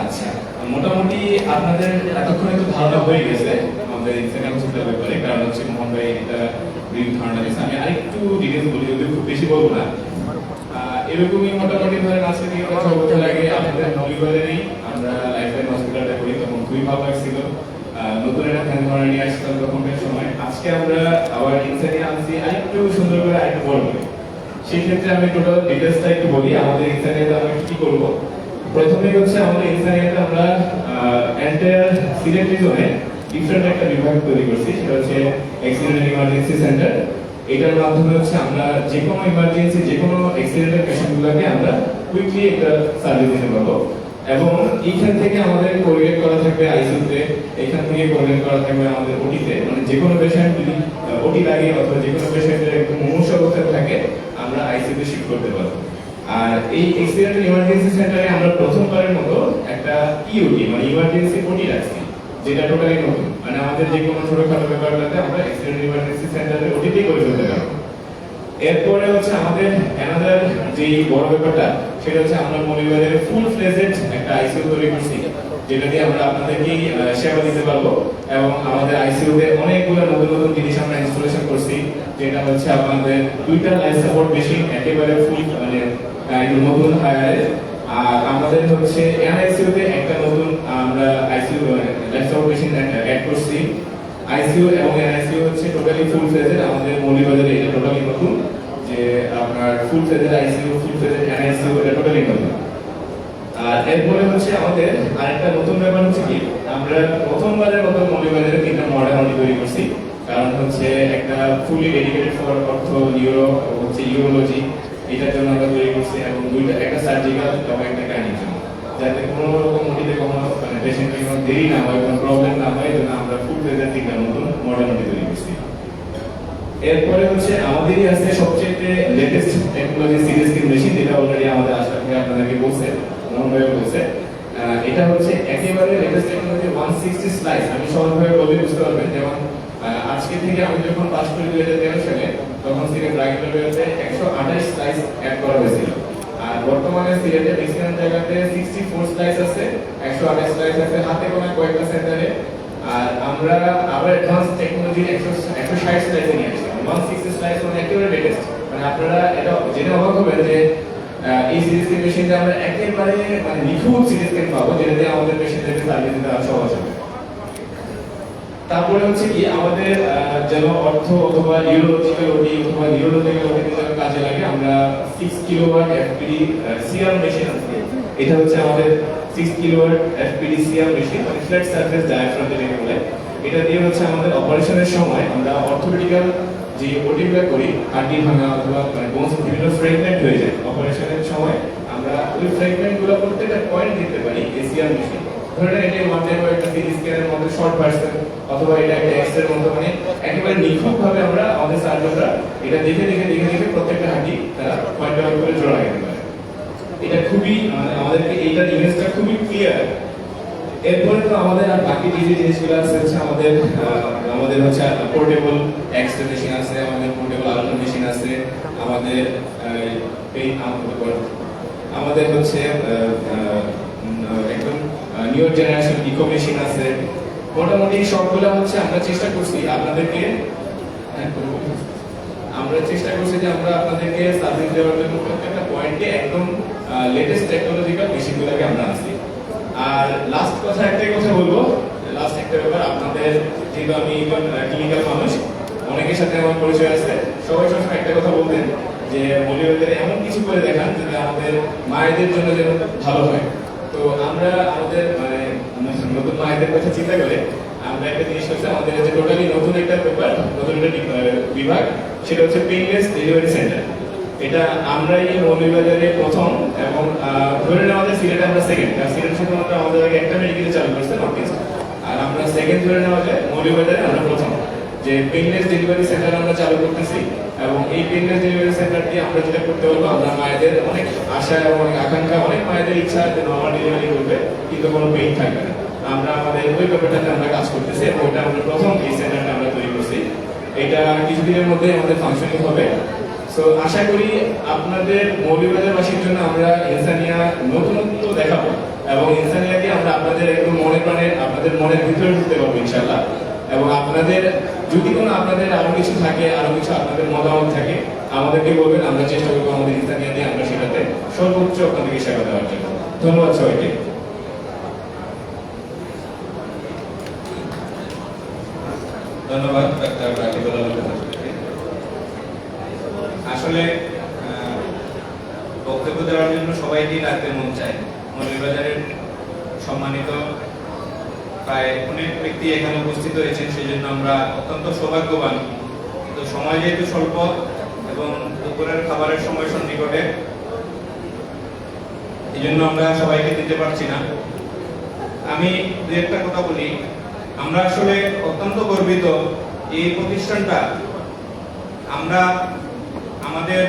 আচ্ছা, মোটামুটি আপনাদের এতক্ষণে তো ধারণা হয়ে গেছে আমাদের ইনস্টাগ্রাম হসপিটালের ব্যাপারে, কারণ হচ্ছে মোহন ভাই এটা ব্রিফ ধারণা দিয়েছে। আমি আরেকটু ডিটেলস বলি, যদি খুব বেশি বলবো না। এরকমই মোটামুটি ধরেন আজকে থেকে 6 বছর আগে আমাদের নলিবারেরই আমরা লাইফলাইন হসপিটালটা করি, তখন খুবই ভালো লাগছিল। নতুন একটা ধ্যান ধারণা নিয়ে আসছিলাম তখনকার সময়। আজকে আমরা আবার ইনসানিয়া আনছি আরেকটু সুন্দর করে, আরেকটু বড় করে। সেই ক্ষেত্রে আমি টোটাল ডিটেলসটা একটু বলি আমাদের ইনসানিয়াতে আমরা কি করবো। প্রথমে হচ্ছে আমাদের ইনসানিয়াতে আমরা এন্টায়ার সিলেট রিজনে ডিফারেন্ট একটা বিভাগ তৈরি করছি, সেটা হচ্ছে অ্যাক্সিডেন্ট ইমার্জেন্সি সেন্টার। এটার মাধ্যমে হচ্ছে আমরা যে কোনো ইমার্জেন্সি, যে কোনো অ্যাক্সিডেন্টের পেশেন্টগুলোকে আমরা কুইকলি একটা সার্ভিস দিতে পারবো। এবং এইখান থেকে আমাদের কোরিলেট করা থাকবে আইসিইউতে, এখান থেকে কোরিলেট করা থাকবে আমাদের ওটিতে, মানে যে কোনো পেশেন্ট যদি ওটি লাগে অথবা যে কোনো পেশেন্টের একদম মুমূর্ষু অবস্থায় থাকে আমরা আইসিইউতে শিফট করতে পারবো। আর এই অ্যাক্সিডেন্ট ইমার্জেন্সি সেন্টারে আমরা প্রথমবারের মতো একটা ইউটি মানে ইমার্জেন্সি ওটি রাখছি, যেটা টোটালি নতুন। মানে আমাদের যে কোনো ছোটখাটো ব্যাপারগুলোতে আমরা অ্যাক্সিডেন্ট ইমার্জেন্সি সেন্টারে ওটিতেই করে ফেলতে পারবো। এরপরে হচ্ছে আমাদের অ্যানাদার যে বড় ব্যাপারটা, সেটা হচ্ছে আমরা মনিবারের ফুল ফ্লেজেড একটা আইসিইউ তৈরি করছি, যেটা দিয়ে আমরা আপনাদেরকে সেবা দিতে পারবো। এবং আমাদের আইসিইউতে অনেকগুলো নতুন নতুন জিনিস আমরা ইনস্টলেশন করছি, যেটা হচ্ছে আমাদের 2টা লাইফ সাপোর্ট মেশিন একেবারে ফুল মানে নতুন হায়ার। আর আমাদের হচ্ছে এনআইসিইউতে একটা নতুন আমরা ICU life support machine add করছি। আইসিইউ এবং এনআইসিইউ হচ্ছে টোটালি ফুল ফেজেড, আমাদের মৌলিকবাজারে এটা টোটালি নতুন, যে আপনার full phased ICU, full phased NICU এটা টোটালি নতুন। আর এরপরে হচ্ছে আমাদের আরেকটা নতুন ব্যাপার হচ্ছে কি, আমরা প্রথমবারের মতো মৌলিকবাজারে 3টা মডেল তৈরি করছি। কারণ হচ্ছে একটা ফুলি ডেডিকেটেড ফর অর্থ, নিউরো হচ্ছে ইউরোলজি, এটার জন্য আমরা তৈরি করছি। এবং একটা সার্জিক্যাল এবং একটা গাইনিক জন্য, যাতে কোনো রকম ওটিতে কোনো মানে পেশেন্টের কোনো দেরি না হয়, কোনো প্রবলেম না হয়, জন্য আমরা ফুল ফেজেড 3টা নতুন মডেল তৈরি করছি। এরপরে হচ্ছে আমাদেরই আছে সবচেয়ে latest technology CT scan machine, যেটা অলরেডি আমাদের আশা থেকে আপনাদেরকে বলছে, মোহন ভাই বলছে। এটা হচ্ছে একেবারে লেটেস্ট টেকনোলজি 160 স্লাইস। আমি সহজভাবে বলে বুঝতে পারবেন, যেমন আজকে থেকে আমি যখন পাস করি 2013 সালে, তখন সিলেট রাগিলারিয়াতে 128 স্লাইস অ্যাড করা হয়েছিল। আর বর্তমানে সিলেটে ম্যাক্সিমাম জায়গাতে 64 স্লাইস আছে, 128 স্লাইস আছে হাতে গোনা কয়েকটা সেন্টারে। আর আমরা আবার অ্যাডভান্স টেকনোলজি 160 স্লাইসে নিয়ে আসছি। 160 স্লাইস মানে একেবারে লেটেস্ট। মানে আপনারা এটা জেনে অবাক হবেন যে এই সিটি স্ক্যান মেশিনটা আমরা একেবারে মানে নিখুঁত সিটি স্ক্যান পাবো, যেটা দিয়ে আমাদের পেশেন্টদেরকে সার্ভিস দিতে সহজ হবে। তারপরে হচ্ছে কি আমাদের যেন অর্থ অথবা ইউরোলজিক্যাল ওটি অথবা নিউরোলজিক্যাল ওটি যেন কাজে লাগে, আমরা 6 কিলোওয়াট এফপিডি সিআর মেশিন আছে। এটা হচ্ছে আমাদের 6 কিলোওয়াট এফপিডি সিআর মেশিন, মানে ফ্ল্যাট সারফেস ডায়াফ্রাম যেটাকে বলে। এটা দিয়ে হচ্ছে আমাদের অপারেশনের সময় আমরা অর্থোপেডিক্যাল যে ওটিগুলো করি, হাড়ি ভাঙা অথবা মানে বোনস বিভিন্ন ফ্র্যাগমেন্ট হয়ে যায়, অপারেশনের সময় আমরা ওই ফ্র্যাগমেন্টগুলো প্রত্যেকটা পয়েন্ট দিতে পারি এসিআর মেশিন। ধরেন এটা ওয়ান টাইম একটা সিটি স্ক্যানের মধ্যে শর্ট ভার্সন, অথবা এটা একটা এক্স-রের মতো, মানে একেবারে নিখুঁতভাবে আমরা আমাদের সার্জনরা এটা দেখে দেখে দেখে দেখে প্রত্যেকটা হাড়ি তারা পয়েন্ট আউট করে জোড়া লাগাতে পারে। এটা খুবই আমাদেরকে এইটার ইমেজটা খুবই ক্লিয়ার। এরপরে তো আমাদের আর বাকি যে জিনিসগুলো আছে হচ্ছে আমাদের হচ্ছে পোর্টেবল এক্স-রে মেশিন আছে, আমাদের পোর্টেবল আলট্রা মেশিন আছে, আমাদের আমাদের হচ্ছে একদম নিউ জেনারেশন ইকো মেশিন আছে। মোটামুটি সবগুলো হচ্ছে আমরা চেষ্টা করছি আপনাদেরকে যে আমরা আপনাদেরকে সার্ভিস দেওয়ার জন্য প্রত্যেকটা পয়েন্টে একদম লেটেস্ট টেকনোলজিক্যাল মেশিনগুলোকে আমরা আনছি। আর লাস্ট কথা একটাই কথা বলবো, লাস্ট একটা ব্যাপার, আপনাদের যেহেতু আমি ক্লিনিক্যাল মানুষ, অনেকের সাথে আমার পরিচয় আছে, সবাই সবসময় একটা কথা বলতেন যে মৌলিকবাজারে এমন কিছু করে দেখান যেটা আমাদের মায়েদের জন্য যেন ভালো হয়। তো আমরা আমাদের মানে নতুন মায়েদের কথা চিন্তা করে আমরা একটা জিনিস হচ্ছে আমাদের যে টোটালি নতুন একটা ব্যাপার, নতুন একটা বিভাগ, সেটা হচ্ছে পেইনলেস ডেলিভারি সেন্টার। এটা আমরাই মৌলভীবাজারে প্রথম, এবং ধরে নেওয়া যায় সিলেটে আমরা সেকেন্ড। সিলেট শুধুমাত্র আমাদের আগে একটা মেডিকেলে চালু করছে নর্থ ইস্ট, আর আমরা সেকেন্ড ধরে নেওয়া যায় মৌলভীবাজারে আমরা প্রথম, যে পেইনলেস ডেলিভারি সেন্টার আমরা চালু করতেছি। এবং এই পেইনলেস ডেলিভারি সেন্টার দিয়ে আমরা যেটা করতে পারবো, আমরা মায়েদের অনেক আশা এবং অনেক আকাঙ্ক্ষা, অনেক মায়েদের ইচ্ছা যে নর্মাল ডেলিভারি করবে কিন্তু কোনো পেইন থাকবে না, আমরা আমাদের ওই ব্যাপারটাতে আমরা কাজ করতেছি। এবং ওটা আমরা প্রথম এই সেন্টারটা আমরা তৈরি করছি, এটা কিছুদিনের মধ্যে আমাদের ফাংশনিং হবে। সো আশা করি আপনাদের মৌলভীবাজারবাসীর জন্য আমরা ইনসানিয়া নতুনত্ব দেখাবো, এবং ইনসানিয়াকে আপনাদের মনের ভিতরে ঢুকতে পারবো ইনশাআল্লাহ। এবং আপনাদের যদি কোনো আপনাদের আরো কিছু থাকে, আরো কিছু আপনাদের মতামত থাকে, আমাদেরকে বলবেন, আমরা চেষ্টা করবো আমাদের ইসলামিয়া দিয়ে আমরা সেটাতে সর্বোচ্চ আপনাদেরকে সেবা দেওয়ার জন্য। ধন্যবাদ সবাইকে। ধন্যবাদ ডাক্তার রাকিবুল আলম। আসলে বক্তব্য দেওয়ার জন্য সবাইকেই ডাকতে মন চায়। মৌলভীবাজারের সম্মানিত প্রায় অনেক ব্যক্তি এখানে উপস্থিত হয়েছেন, সেই জন্য আমরা অত্যন্ত সৌভাগ্যবান। তো সময় যেহেতু স্বল্প এবং দুপুরের খাবারের সময় সন্নিকটে, এই জন্য আমরা সবাইকে দিতে পারছি না। আমি দু একটা কথা বলি। আমরা আসলে অত্যন্ত গর্বিত এই প্রতিষ্ঠানটা আমরা আমাদের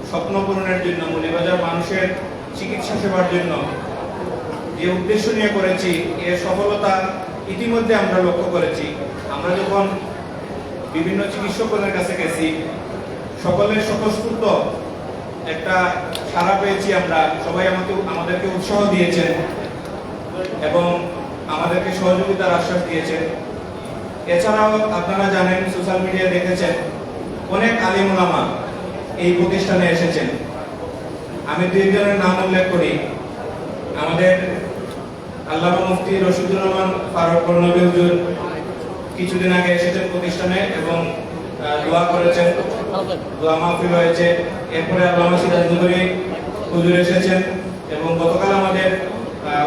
স্বপ্ন পূরণের জন্য, মৌলভীবাজার মানুষের চিকিৎসা সেবার জন্য যে উদ্দেশ্য নিয়ে করেছি, এর সফলতা ইতিমধ্যে আমরা লক্ষ্য করেছি। আমরা যখন বিভিন্ন চিকিৎসকের কাছে গেছি, সকলের স্বতঃস্ফূর্ত একটা সাড়া পেয়েছি আমরা। সবাই আমাদেরকে উৎসাহ দিয়েছেন এবং আমাদেরকে সহযোগিতার আশ্বাস দিয়েছেন। এছাড়াও আপনারা জানেন, সোশ্যাল মিডিয়া দেখেছেন, অনেক আলিম ওলামা এই প্রতিষ্ঠানে এসেছেন। আমি দুইজনের নাম উল্লেখ করি। আমাদের আল্লামা মুফতি রশিদুর রহমান ফারুক বর্ণবী হুজুর কিছুদিন আগে এসেছেন প্রতিষ্ঠানে এবং দোয়া করেছেন, দোয়া মাহফিল হয়েছে। এরপরে আল্লামা সিরাজ নগরী হুজুর এসেছেন এবং গতকাল আমাদের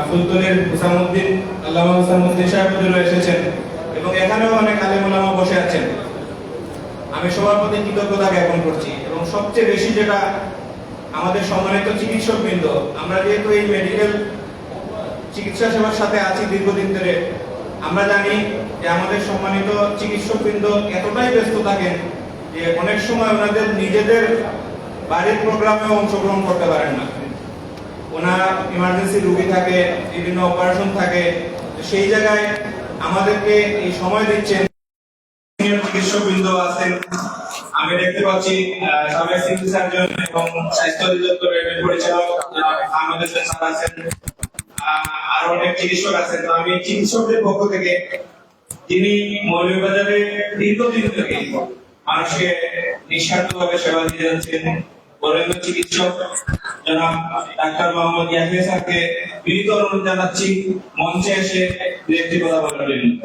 ফুলতলির হুসামউদ্দিন আল্লামা হুসামউদ্দিন সাহেব হুজুর এসেছেন এবং এখানেও অনেক আলেম ওলামা বসে আছেন। আমি সবার প্রতি কৃতজ্ঞতা জ্ঞাপন করছি। এবং সবচেয়ে বেশি যেটা আমাদের সম্মানিত চিকিৎসকবৃন্দ, আমরা যেহেতু এই মেডিকেল চিকিৎসা সেবার সাথে আছি দীর্ঘদিন ধরে, আমরা জানি যে আমাদের সম্মানিত চিকিৎসকবৃন্দ এতটাই ব্যস্ত থাকেন যে অনেক সময় ওনাদের নিজেদের বাড়ির প্রোগ্রামে অংশগ্রহণ করতে পারেন না। ওনার ইমার্জেন্সি রোগী থাকে, বিভিন্ন অপারেশন থাকে, সেই জায়গায় আমাদেরকে এই সময় দিচ্ছেন। চিকিৎসকবৃন্দ আছেন, আমি দেখতে পাচ্ছি সাবেক সিভিল সার্জন এবং স্বাস্থ্য অধিদপ্তরের পরিচালক আমাদের সাথে আছেন, আরো অনেক চিকিৎসক আছেন। তো আমি চিকিৎসকদের পক্ষ থেকে, যিনি মৌলভীবাজারে দীর্ঘদিন থেকে মানুষকে নিঃস্বার্থভাবে সেবা দিয়ে যাচ্ছেন, বরেণ্য চিকিৎসক জনাব ডাক্তার মোহাম্মদ ইয়াহিয়া স্যারকে বিনীত অনুরোধ জানাচ্ছি মঞ্চে এসে দু একটি কথা বলার জন্য।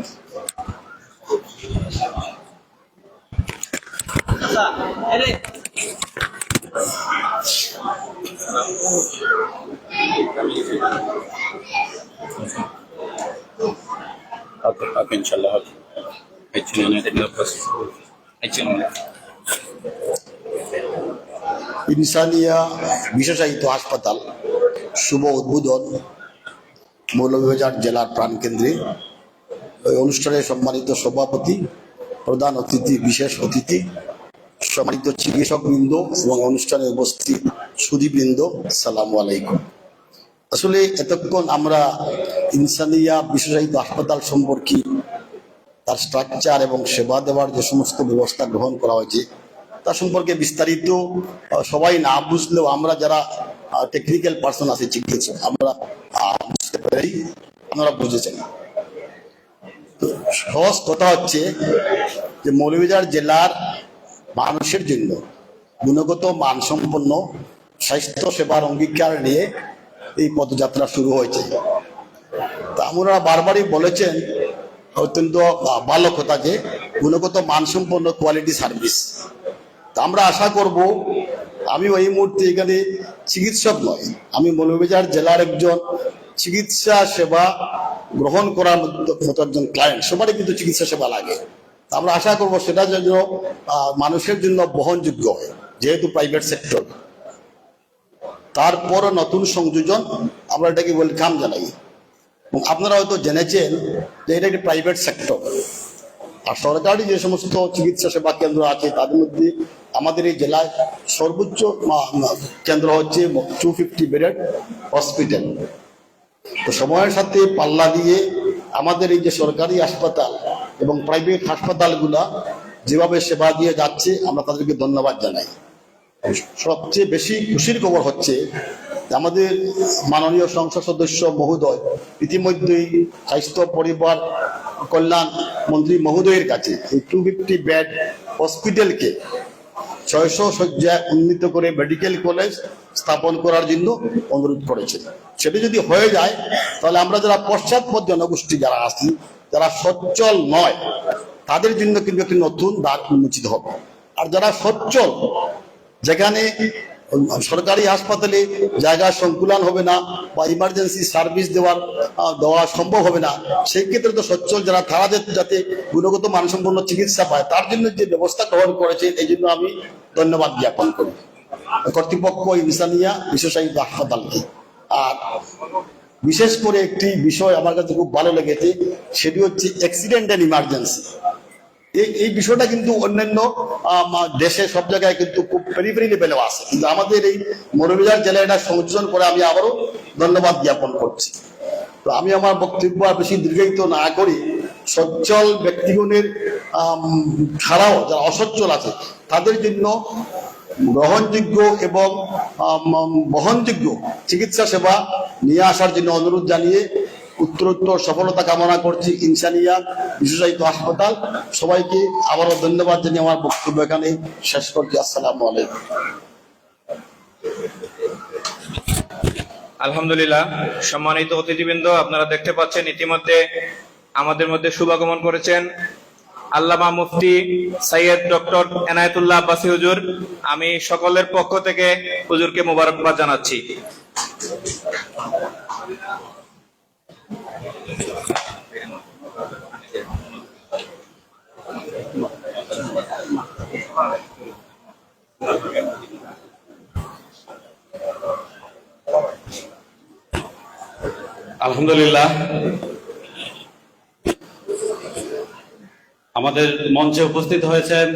ইনশাআল্লাহ ইনসানিয়া বিশেষায়িত হাসপাতাল শুভ উদ্বোধন মৌলভীবাজার জেলার প্রাণকেন্দ্রে। ওই অনুষ্ঠানে সম্মানিত সভাপতি, প্রধান অতিথি, বিশেষ অতিথি, সম্মানিত চিকিৎসকবৃন্দ এবং অনুষ্ঠানে উপস্থিত সুধীবৃন্দ, সালামু আলাইকুম। আসলে এতক্ষণ আমরা ইনসানিয়া বিশেষায়িত হাসপাতাল সম্পর্কে, তার স্ট্রাকচার এবং সেবা দেওয়ার যে সমস্ত ব্যবস্থা গ্রহণ করা হয়েছে তা সম্পর্কে বিস্তারিত সবাই না বুঝলেও আমরা যারা টেকনিক্যাল পার্সন আছে, চিকিৎসক, আমরা বুঝতে পারি, আপনারা বুঝেছেন। তো সহজ কথা হচ্ছে যে মৌলভীবাজার জেলার মানুষের জন্য গুণগত মানসম্পন্ন স্বাস্থ্য সেবার অঙ্গীকার নিয়ে এই পদযাত্রা শুরু হয়েছে। তা আমরা বারবারই বলেছেন, অত্যন্ত ভালো কথা যে গুণগত মানসম্পন্ন কোয়ালিটি সার্ভিস। তা আমরা আশা করব, আমি এই মুহূর্তে এখানে চিকিৎসক নয়, আমি মৌলভীবাজার জেলার একজন চিকিৎসা সেবা গ্রহণ করার মতো একজন ক্লায়েন্ট। সবারই কিন্তু চিকিৎসা সেবা লাগে। আমরা আশা করব সেটা যেন মানুষের জন্য বহনযোগ্য হয়, যেহেতু প্রাইভেট সেক্টর। তারপর নতুন সংযোজন আমরা এটাকে ওয়েলকাম জানাই। এবং আপনারা হয়তো জেনেছেন যে এটা একটি প্রাইভেট সেক্টর, আর সরকারি যে সমস্ত চিকিৎসা সেবা কেন্দ্র আছে তাদের মধ্যে আমাদের এই জেলায় সর্বোচ্চ কেন্দ্র হচ্ছে 250 বেডেড হসপিটাল। তো সময়ের সাথে পাল্লা দিয়ে আমাদের এই যে সরকারি হাসপাতাল এবং প্রাইভেট হাসপাতালগুলা যেভাবে সেবা দিয়ে যাচ্ছে, আমরা তাদেরকে ধন্যবাদ জানাই। সবচেয়ে বেশি খুশির খবর হচ্ছে আমাদের মাননীয় সংসদ সদস্য মহোদয় ইতিমধ্যেই স্বাস্থ্য পরিবার কল্যাণ মন্ত্রী মহোদয়ের কাছে এই 250 বেড হসপিটালকে 600 শয্যায় উন্নীত করে মেডিকেল কলেজ স্থাপন করার জন্য অনুরোধ করেছে। সেটা যদি হয়ে যায় তাহলে আমরা যারা পশ্চাৎপদ জনগোষ্ঠী যারা আছি, যারা সচ্ছল নয়, তাদের জন্য কিন্তু একটি নতুন দ্বার উন্মোচিত হবে। আর যারা সচ্ছল, যেখানে সরকারি হাসপাতালে জায়গার সংকুলান হবে না বা ইমার্জেন্সি সার্ভিস দেওয়া সম্ভব হবে না, সেই ক্ষেত্রে তো সচ্ছল যারা তারা যাতে গুণগত মানসম্পন্ন চিকিৎসা পায় তার জন্য যে ব্যবস্থা গ্রহণ করেছেন, এই জন্য আমি ধন্যবাদ জ্ঞাপন করি কর্তৃপক্ষ ইনসানিয়া বিশেষায়িত হাসপাতালকে। আর বিশেষ করে একটি বিষয় আমার কাছে খুব ভালো লেগেছে, সেটি হচ্ছে অ্যাক্সিডেন্ট অ্যান্ড ইমার্জেন্সি। এই বিষয়টা কিন্তু অন্যান্য দেশে সব জায়গায় কিন্তু খুব পেরিফেরি লেভেলেও আছে, কিন্তু আমাদের এই মৌলভীবাজার জেলায় এটা সংযোজন করে আমি আবারও ধন্যবাদ জ্ঞাপন করছি। তো আমি আমার বক্তব্য আর বেশি দীর্ঘায়িত না করি, সচ্ছল ব্যক্তিগণের ছাড়াও যারা অসচ্ছল আছে তাদের জন্য গ্রহণযোগ্য এবং বহনযোগ্য চিকিৎসা সেবা নিয়ে আসার জন্য অনুরোধ জানিয়ে উত্তরোত্তর সফলতা কামনা করছি ইনসানিয়া বিশেষায়িত হাসপাতাল। সবাইকে আবারও ধন্যবাদ জানিয়ে আমার বক্তব্য এখানে শেষ করছি। আসসালামু আলাইকুম। আলহামদুলিল্লাহ। সম্মানিত অতিথিবৃন্দ, আপনারা দেখতে পাচ্ছেন ইতিমধ্যে আমাদের মধ্যে শুভাগমন করেছেন আল্লামা মুফতি সৈয়দ ডক্টর এনায়েতুল্লাহ আব্বাসী হুজুর। আমি সকলের পক্ষ থেকে হুজুরকে মোবারকবাদ জানাচ্ছি। আলহামদুলিল্লাহ, আমাদের মঞ্চে উপস্থিত হয়েছেন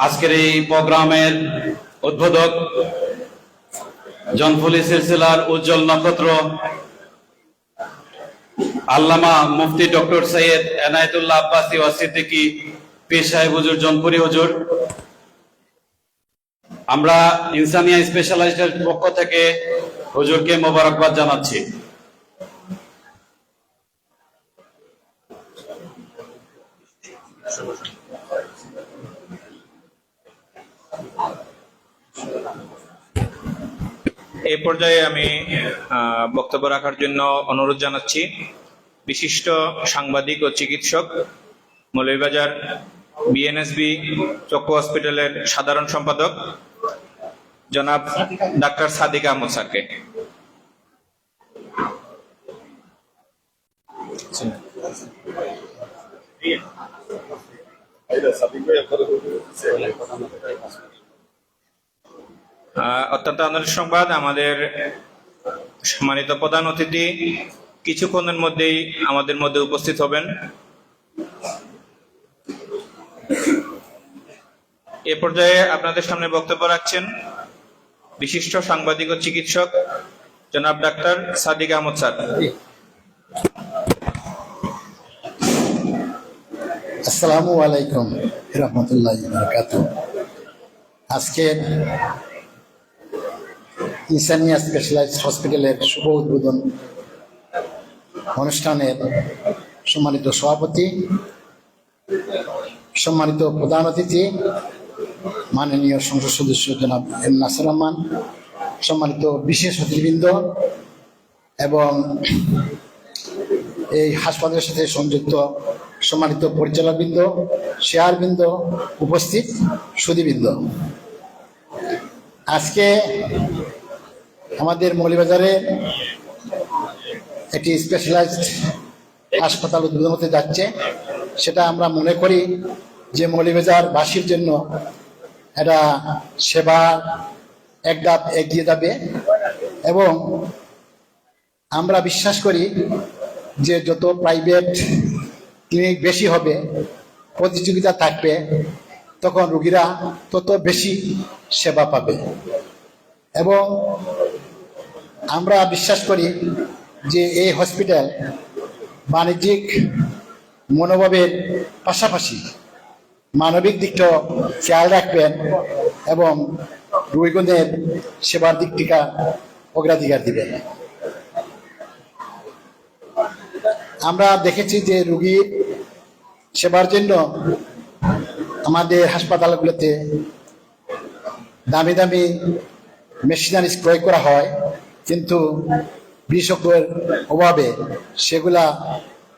আজকের এই প্রোগ্রামের উদ্বোধক, জনফুলি সিলসিলার উজ্জ্বল নক্ষত্র আল্লামা মুফতি ডক্টর সৈয়দ এনায়েতুল্লাহ আব্বাসী ওয়া সিদ্দিকী পীর সাহেব হুজুর জনপুরি হুজুর। আমরা ইনসানিয়া স্পেশালাইজড পক্ষ থেকে হুজুরকে মোবারকবাদ জানাচ্ছি। এই পর্যায়ে আমি বক্তব্য রাখার জন্য অনুরোধ জানাচ্ছি বিশিষ্ট সাংবাদিক ও চিকিৎসক, মৌলভীবাজার বিএনএসবি চক্ষু হসপিটালের সাধারণ সম্পাদক জনাব ডাক্তার সাদিক আহমদ স্যারকে। অত্যন্ত আনন্দের সংবাদ, আমাদের সম্মানিত প্রধান অতিথি কিছুক্ষণের মধ্যেই আমাদের মধ্যে উপস্থিত হবেন। এ পর্যায়ে আপনাদের সামনে বক্তব্য রাখছেন বিশিষ্ট সাংবাদিক ও চিকিৎসক জনাব ডাক্তার সাদিক আহমদ স্যার। আসসালামু আলাইকুম রাহমাতুল্লাহি ওয়া বারাকাতুহু। আজকে ইনসানিয়া স্পেশালাইজড হসপিটালের শুভ উদ্বোধন অনুষ্ঠানের সম্মানিত সভাপতি, সম্মানিত প্রধান অতিথি মাননীয় সংসদ সদস্য জনাব এম নাসির রহমান, সম্মানিত বিশেষ অতিথিবৃন্দ এবং এই হাসপাতালের সাথে সংযুক্ত সম্মানিত পরিচালকবৃন্দ, শেয়ারবৃন্দ, উপস্থিত সুধীবৃন্দ, আজকে আমাদের মৌলভীবাজারে একটি স্পেশালাইজড হাসপাতাল উদ্বোধন হতে যাচ্ছে। সেটা আমরা মনে করি যে মৌলভীবাজারবাসীর জন্য এটা সেবা এক ধাপ এগিয়ে যাবে এবং আমরা বিশ্বাস করি যে যত প্রাইভেট ক্লিনিক বেশি হবে, প্রতিযোগিতা থাকবে, তখন রোগীরা তত বেশি সেবা পাবে এবং আমরা বিশ্বাস করি যে এই হসপিটাল বাণিজ্যিক মনোভাবের পাশাপাশি মানবিক দিকটাও খেয়াল রাখবেন এবং রোগীগণের সেবার দিকটিকা অগ্রাধিকার দিবেন। আমরা দেখেছি যে রোগীর সেবার জন্য আমাদের হাসপাতালগুলোতে দামি দামি মেশিনারিজ ক্রয় করা হয়, কিন্তু বিশেষজ্ঞের অভাবে সেগুলা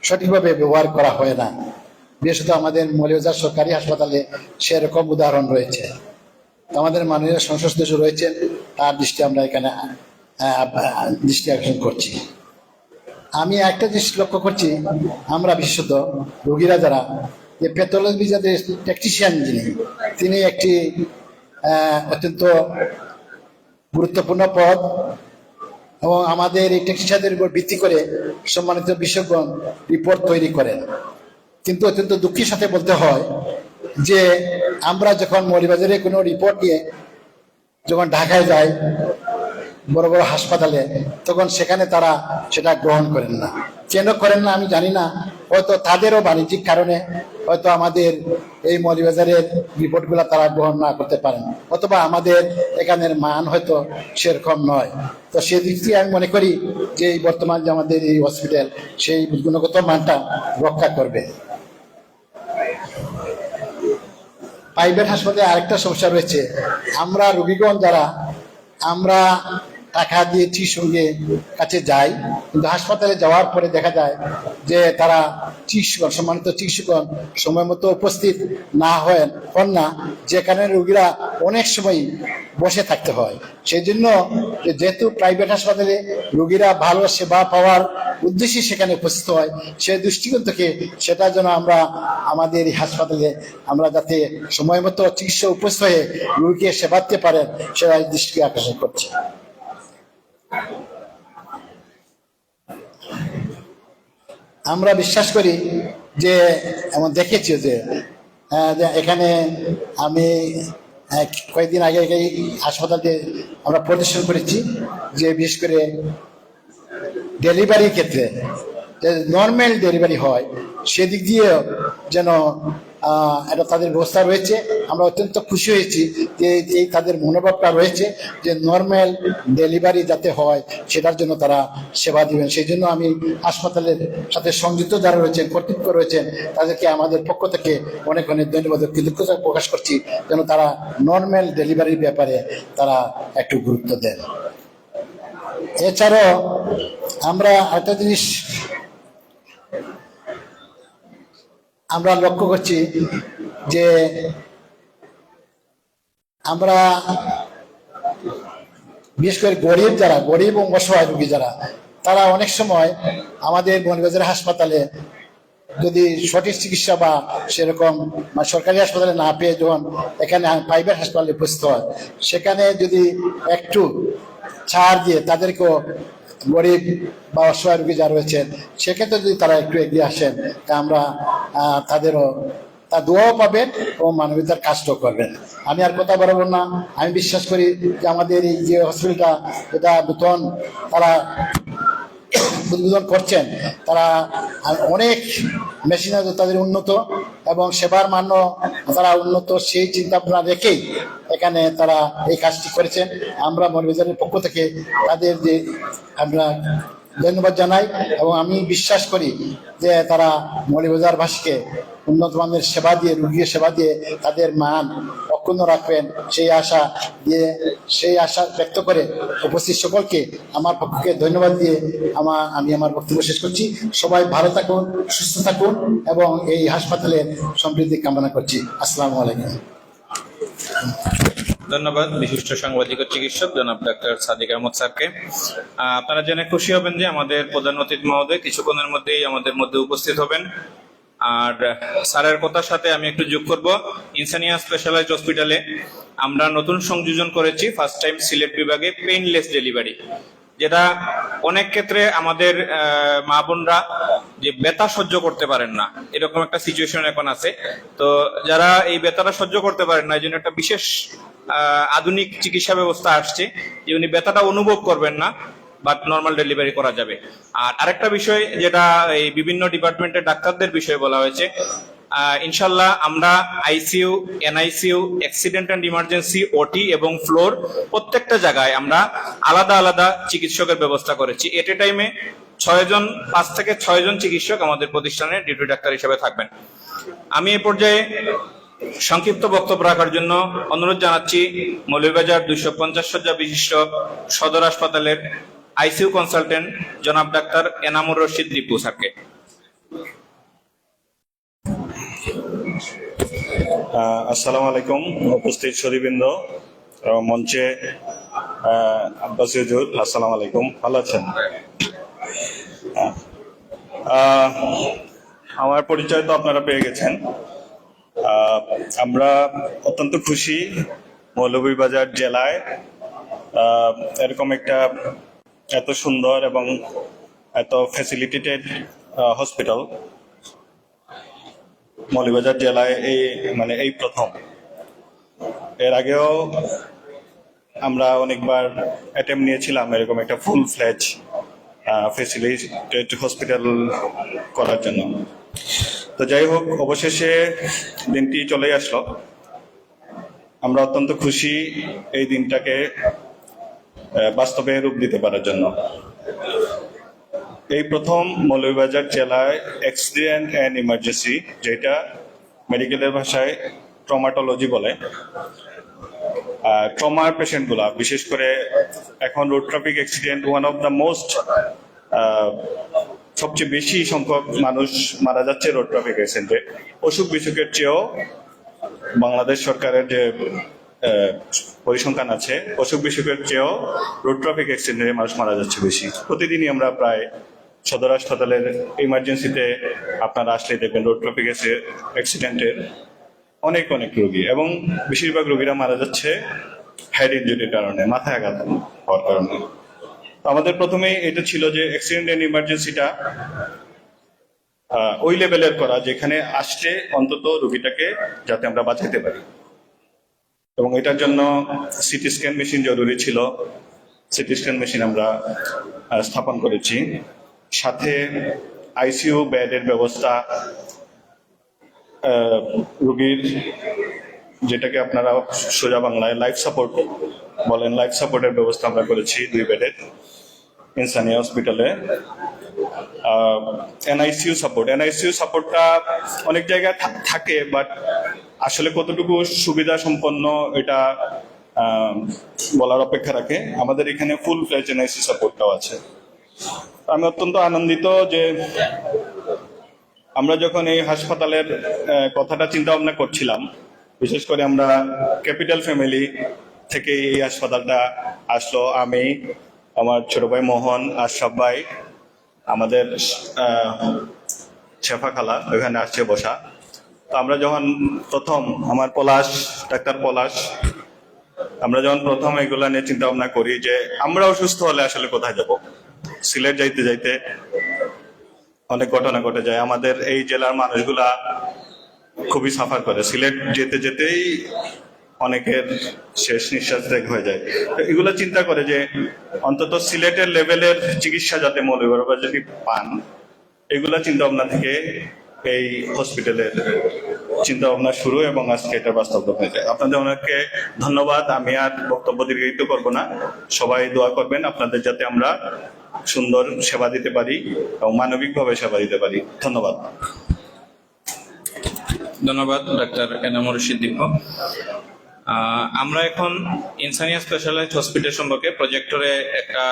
সঠিকভাবে ব্যবহার করা হয় না। বিশেষত আমাদের মৌলভীবাজার সরকারি হাসপাতালে সেরকম উদাহরণ রয়েছে। আমাদের মাননীয় সংসদ সদস্য রয়েছেন, তার দৃষ্টি আমরা এখানে দৃষ্টি আকর্ষণ করছি। আমি একটা জিনিস লক্ষ্য করছি, আমরা বিশেষত রোগীরা যারা যে প্যাথোলজি যাদের টেকনিশিয়ান তিনি একটি অত্যন্ত গুরুত্বপূর্ণ পদ, এবং আমাদের এই টেকনিশিয়ানদের উপর ভিত্তি করে সম্মানিত বিশেষজ্ঞ রিপোর্ট তৈরি করেন। কিন্তু অত্যন্ত দুঃখের সাথে বলতে হয় যে আমরা যখন মৌলভীবাজারে কোনো রিপোর্ট নিয়ে যখন ঢাকায় যাই বড় বড় হাসপাতালে, তখন সেখানে তারা সেটা গ্রহণ করেন না। কেন করেন না আমি জানি না, হয়তো তাদেরও বাণিজ্যিক কারণে হয়তো আমাদের এই মৌলভীবাজারের রিপোর্টগুলো তারা গ্রহণ না করতে পারেন, অথবা আমাদের এখানের মান হয়তো সেরকম নয়। তো সেদিক থেকে আমি মনে করি যে এই বর্তমান যে আমাদের এই হসপিটাল সেই গুণগত মানটা রক্ষা করবে। প্রাইভেট হাসপাতালে আরেকটা সমস্যা রয়েছে, আমরা রোগীগণ যারা আমরা টাকা দিয়ে চিকিৎসকের কাছে যাই, কিন্তু হাসপাতালে যাওয়ার পরে দেখা যায় যে তারা চিকিৎসকগণ সম্মানিত চিকিৎসকগণ সময় মতো উপস্থিত না হন না, যে কারণে রোগীরা অনেক সময় বসে থাকতে হয়। সেই জন্য যেহেতু প্রাইভেট হাসপাতালে রোগীরা ভালো সেবা পাওয়ার উদ্দেশ্যে সেখানে উপস্থিত হয়, সেই দৃষ্টিকোণ থেকে সেটা যেন আমরা আমাদের এই হাসপাতালে আমরা যাতে সময় মতো চিকিৎসা উপস্থিত হয়ে রোগীকে সেবা দিতে পারেন সেটা দৃষ্টি আকর্ষণ করছে। আমরা বিশ্বাস করি যে এমন দেখেছি যে এখানে আমি কয়েকদিন আগে এই হাসপাতালে আমরা প্রদর্শন করেছি যে বিশেষ করে ডেলিভারির ক্ষেত্রে যে নর্মাল ডেলিভারি হয় সেদিক দিয়েও যেন এটা তাদের ব্যবস্থা রয়েছে। আমরা অত্যন্ত খুশি হয়েছি যে এই তাদের মনোভাবটা রয়েছে যে নর্মাল ডেলিভারি যাতে হয় সেটার জন্য তারা সেবা দিবেন। সেই জন্য আমি হাসপাতালের সাথে সংযুক্ত যারা রয়েছেন, কর্তৃপক্ষ রয়েছেন, তাদেরকে আমাদের পক্ষ থেকে অনেক অনেক ধন্যবাদ কৃতজ্ঞতা প্রকাশ করছি যেন তারা নর্মাল ডেলিভারির ব্যাপারে তারা একটু গুরুত্ব দেন। এছাড়াও আমরা একটা জিনিস আমরা লক্ষ্য করছি যে আমরা বিশেষ করে গরিব এবং অসহায় রোগী যারা, তারা অনেক সময় আমাদের মৌলভীবাজার হাসপাতালে যদি সঠিক চিকিৎসা বা সেরকম সরকারি হাসপাতালে না পেয়ে যখন এখানে প্রাইভেট হাসপাতালে উপস্থিত হয়, সেখানে যদি একটু ছাড় দিয়ে তাদেরকেও গরিব বা অসহায় রোগী যারা রয়েছেন সেক্ষেত্রে যদি তারা একটু এগিয়ে আসেন, তা আমরা তাদেরও তা দোয়াও পাবেন এবং মানবিকতার কাজটাও করবেন। আমি আর কথা বলবো না। আমি বিশ্বাস করি যে আমাদের এই যে হসপিটালটা এটা নতুন তারা উদ্বোধন করছেন, তারা অনেক মেশিনারি তাদের উন্নত এবং সেবার মানও তারা উন্নত, সেই চিন্তা ভাবনা রেখেই এখানে তারা এই কাজটি করেছেন। আমরা মৌলভীবাজারের পক্ষ থেকে তাদের যে আমরা ধন্যবাদ জানাই এবং আমি বিশ্বাস করি যে তারা মৌলভীবাজারবাসীকে উন্নত মানের সেবা দিয়ে, রোগীর সেবা দিয়ে তাদের মান অক্ষুণ্ণ রাখবেন সেই আশা ব্যক্ত করে উপস্থিত সকলকে আমার পক্ষে ধন্যবাদ দিয়ে আমি আমার বক্তব্য শেষ করছি। সবাই ভালো থাকুন, সুস্থ থাকুন এবং এই হাসপাতালের সমৃদ্ধি কামনা করছি। আসসালামু আলাইকুম। ধন্যবাদ বিশিষ্ট সাংবাদিক ও চিকিৎসক জনাব ডাক্তার সাদিক আহমদ স্যারকে। আপনারা জেনে খুশি হবেন যে আমাদের প্রধান অতিথি মহোদয় কিছুক্ষণের মধ্যেই আমাদের মধ্যে উপস্থিত হবেন। আর স্যারের কথার সাথে আমি একটু যোগ করব, ইনসানিয়া স্পেশালাইজড হসপিটালে আমরা নতুন সংযোজন করেছি ফার্স্ট টাইম সিলেট বিভাগে পেইনলেস ডেলিভারি, যেটা অনেক ক্ষেত্রে আমাদের মা বোনরা যে ব্যথা সহ্য করতে পারেন না, এরকম একটা সিচুয়েশন এখন আছে। তো যারা এই ব্যথাটা সহ্য করতে পারেন না, এই জন্য একটা বিশেষ আধুনিক চিকিৎসা ব্যবস্থা আসছে যে উনি ব্যথাটা অনুভব করবেন না, বাট নর্মাল ডেলিভারি করা যাবে। আর আরেকটা বিষয় যেটা এই বিভিন্ন ডিপার্টমেন্টের ডাক্তারদের বিষয়ে বলা হয়েছে, ইনশাল্লাহ আমরা ICU, NICU, accident and emergency, ওটি এবং ফ্লোর প্রত্যেকটা জায়গায় আমরা আলাদা আলাদা চিকিৎসকের ব্যবস্থা করেছি। এট এ টাইমে 5 থেকে 6 জন চিকিৎসক আমাদের প্রতিষ্ঠানে ডিউটি ডাক্তার হিসেবে থাকবেন। আমি এ পর্যায়ে সংক্ষিপ্ত বক্তব্য রাখার জন্য অনুরোধ জানাচ্ছি মৌলভীবাজার 250 শয্যা বিশিষ্ট সদর হাসপাতালের আইসিইউ কনসালটেন্ট জনাব ডাক্তার এনামুর রশিদ দীপু স্যারকে। আসসালামু আলাইকুম উপস্থিত সুধীবৃন্দ, মঞ্চে আব্বাসী হুজুর, আসসালামু আলাইকুম, ভালো আছেন? আমার পরিচয় তো আপনারা পেয়ে গেছেন। আমরা অত্যন্ত খুশি মৌলভীবাজার জেলায় এরকম একটা এত সুন্দর এবং এত ফ্যাসিলিটেটেড হসপিটাল মৌলভীবাজার জেলায় এই প্রথম। এর আগেও আমরা অনেকবার অ্যাটেম্প নিয়েছিলাম এরকম একটা ফুল ফ্লেজ ফ্যাসিলিটেড হসপিটাল করার জন্য। তো যাই হোক, অবশেষে দিনটি চলে আসলো। আমরা অত্যন্ত খুশি এই দিনটাকে বাস্তবে রূপ দিতে পারার জন্য। এই প্রথম মৌলভীবাজার জেলায় অ্যাক্সিডেন্ট অ্যান্ড ইমার্জেন্সি, যেটা মেডিকেলের ভাষায় ট্রমাটোলজি বলে, ট্রমার পেশেন্টগুলা, বিশেষ করে এখন road traffic accident one of the most, সবচেয়ে বেশি সংখ্যক মানুষ মারা যাচ্ছে রোড ট্রাফিক অ্যাক্সিডেন্টে। অসুখ বিসুখের চেয়েও বাংলাদেশ সরকারের যে পরিসংখ্যান আছে, অসুখ বিসুখের চেয়েও রোড ট্রাফিক অ্যাক্সিডেন্টে মানুষ মারা যাচ্ছে বেশি। প্রতিদিনই আমরা প্রায় সদর হাসপাতালের ইমার্জেন্সিতে আপনারা আসলে দেখবেন রোড ট্রাফিক অ্যাক্সিডেন্টের অনেক রোগী, এবং বেশিরভাগ রোগীরা মারা যাচ্ছে হেড ইনজুরির কারণে, মাথায় আঘাত হওয়ার কারণে। আমাদের প্রথমে এটা ছিল যে অ্যাক্সিডেন্ট এন্ড ইমার্জেন্সিটা ওই লেভেলের করা যেখানে আসলে অন্তত রোগীটাকে যাতে আমরা বাঁচাতে পারি, এবং এটার জন্য সিটি স্ক্যান মেশিন জরুরি ছিল। সিটি স্ক্যান মেশিন আমরা স্থাপন করেছি, সাথে আইসিইউ বেডের ব্যবস্থা, রোগীর যেটাকে আপনারা সোজা বাংলায় লাইফ সাপোর্ট বলেন, লাইফ সাপোর্টের ব্যবস্থা আমরা করেছি 2 বেডের ইনসানিয়া হসপিটালে। এনআইসিইউ সাপোর্টটা অনেক জায়গায় থাকে, বাট আসলে কতটুকু সুবিধা সম্পন্ন এটা বলার অপেক্ষা রাখে। আমাদের এখানে ফুল ফ্লেজ এনআইসিইউ সাপোর্টটাও আছে। আমি অত্যন্ত আনন্দিত যে আমরা যখন এই হাসপাতালের কথাটা চিন্তা ভাবনা করছিলাম, বিশেষ করে আমরা ক্যাপিটাল ফ্যামিলি থেকে এই হাসপাতালটা আসলো। আমি, আমার ছোট ভাই মোহন, আশরাফ ভাই, আমাদের শেফা খালা ওইখানে আসছে বসা। তো আমরা যখন প্রথম, আমার ডাক্তার পলাশ, আমরা যখন প্রথম এগুলা নিয়ে চিন্তা ভাবনা করি যে আমরা অসুস্থ হলে আসলে কোথায় যাব, সিলেট যাইতে যাইতে অনেক ঘটনা ঘটে যায়। আমাদের এই জেলার মানুষগুলা খুবই সাফার করে, সিলেট যেতে যেতেই অনেকের শেষ নিঃশ্বাস ত্যাগ হয়ে যায়। তো এগুলো চিন্তা করে যে অন্তত সিলেটের লেভেলের চিকিৎসা যাতে মৌলভীবাজারে যদি পান, এগুলা চিন্তা ভাবনা থেকে এই হসপিটালের চিন্তা ভাবনা শুরু, এবং আজকে এটা বাস্তব হয়ে যায়। আপনাদের অনেককে ধন্যবাদ। আমি আর বক্তব্য দীর্ঘায়িত করবো না। সবাই দোয়া করবেন আপনাদের যাতে আমরা সুন্দর সেবা দিতে পারি এবং মানবিকভাবে সেবা দিতে পারি। ধন্যবাদ। ধন্যবাদ ডাক্তার এনামুর রশিদ দীপু। আমরা এখন ইনসানিয়া স্পেশালাইজড হসপিটাল সম্পর্কে প্রজেক্টরে একটা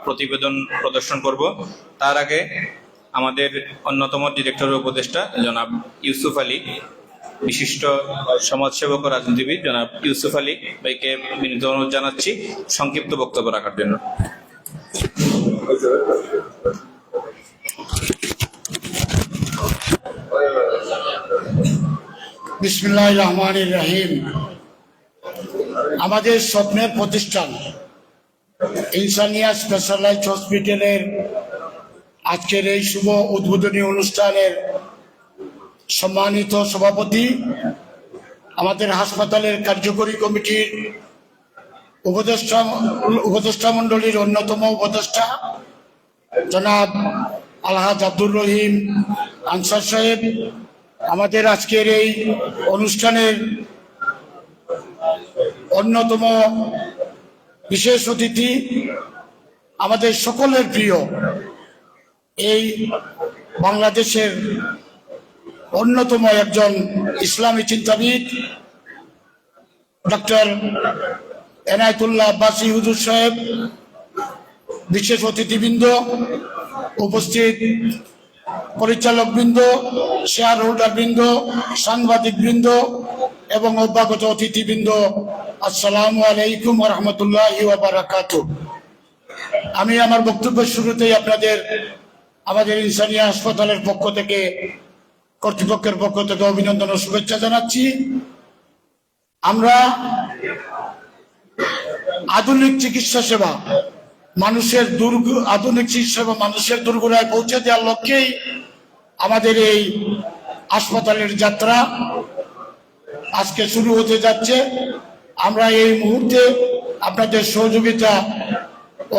প্রতিবেদন প্রদর্শন করব। তার আগে আমাদের অন্যতম ডিরেক্টরের উপদেষ্টা জনাব ইউসুফ আলী, বিশিষ্ট সমাজসেবক ও রাজনীতিবিদ জনাব ইউসুফ আলী ভাইকে বিনীত অনুরোধ জানাচ্ছি সংক্ষিপ্ত বক্তব্য রাখার জন্য। বিসমিল্লাহির রহমানির রহিম। আমাদের স্বপ্নের প্রতিষ্ঠান ইনসানিয়া স্পেশালাইজড হসপিটালের আজকের এই শুভ উদ্বোধনী অনুষ্ঠানের সম্মানিত সভাপতি, আমাদের হাসপাতালের কার্যকরী কমিটির উপদেষ্টা মণ্ডলীর অন্যতম উপদেষ্টা জনাব আলহাজ আব্দুর রহিম আনসার সাহেব, আমাদের আজকের এই অনুষ্ঠানের অন্যতম বিশেষ অতিথি, আমাদের সকলের প্রিয় এই বাংলাদেশের অন্যতম একজন ইসলামী চিন্তাবিদ ডক্টর এনায়েতুল্লাহ আব্বাসী হুজুর সাহেব, বিশেষ অতিথিবৃন্দ, উপস্থিত পরিচালকবৃন্দ, শেয়ার হোল্ডারবৃন্দ, সাংবাদিকবৃন্দ এবং অভ্যাগত অতিথিবৃন্দ, আসসালামু আলাইকুম ওয়া রাহমাতুল্লাহি ওয়া বারাকাতুহু। আমি আমার বক্তব্যের শুরুতেই আমাদের ইনসানিয়া হাসপাতালের পক্ষ থেকে, কর্তৃপক্ষের পক্ষ থেকে অভিনন্দন ও শুভেচ্ছা জানাচ্ছি। আমরা আধুনিক চিকিৎসা সেবা মানুষের দুর্গুড়ায় পৌঁছে দেওয়ার লক্ষ্যেই আমাদের এই হাসপাতালের যাত্রা আজকে শুরু হতে যাচ্ছে। আমরা এই মুহূর্তে আপনাদের সহযোগিতা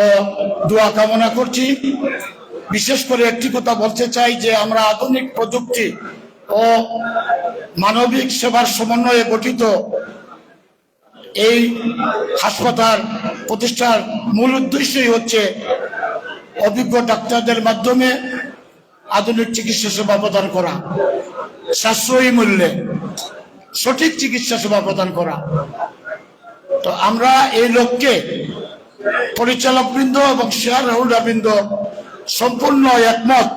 ও দোয়া কামনা করছি। বিশেষ করে একটি কথা বলতে চাই যে আমরা আধুনিক প্রযুক্তি ও মানবিক সেবার সমন্বয়ে গঠিত এই হাসপাতাল প্রতিষ্ঠার মূল উদ্দেশ্যই হচ্ছে অভিজ্ঞ ডাক্তারদের মাধ্যমে আধুনিক চিকিৎসা সেবা প্রদান করা, সাশ্রয়ী মূল্যে সঠিক চিকিৎসা সেবা প্রদান করা। তো আমরা এই লক্ষ্যে পরিচালকবৃন্দ এবং শেয়ার হোল্ডারবৃন্দ সম্পূর্ণ একমত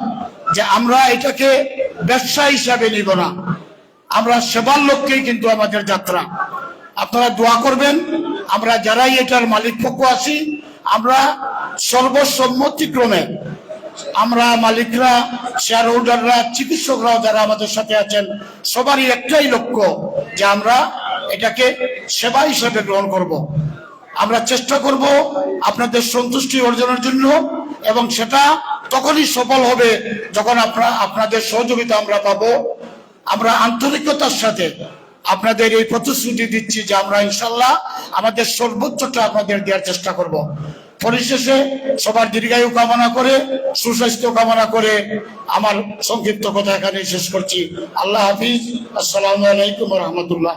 যে আমরা এটাকে ব্যবসা হিসাবে নিব না, আমরা সেবার লক্ষ্যেই কিন্তু আমাদের যাত্রা। আপনারা দোয়া করবেন, আমরা যারাই এটার মালিক পক্ষ আছি, আমরা সর্বসম্মতিক্রমে আমরা মালিকরা, শেয়ার হোল্ডাররা, চিকিৎসকরাও যারা আমাদের সাথে আছেন, সবারই একটাই লক্ষ্য যে আমরা এটাকে সেবা হিসেবে গ্রহণ করব। আমরা চেষ্টা করব আপনাদের সন্তুষ্টি অর্জনের জন্য, এবং সেটা তখনই সফল হবে যখন আপনাদের সহযোগিতা আমরা পাবো। আমরা আন্তরিকতার সাথে আপনাদের এই প্রতিশ্রুতি দিচ্ছি যে আমরা ইনশাল্লাহ আমাদের সর্বোচ্চটা আপনাদের দেওয়ার চেষ্টা করব। পরিশেষে সবার দীর্ঘায়ু কামনা করে, সুস্বাস্থ্য কামনা করে আমার সংক্ষিপ্ত কথা এখানে শেষ করছি। আল্লাহ হাফিজ। আসসালামু আলাইকুম ওয়া রাহমাতুল্লাহ।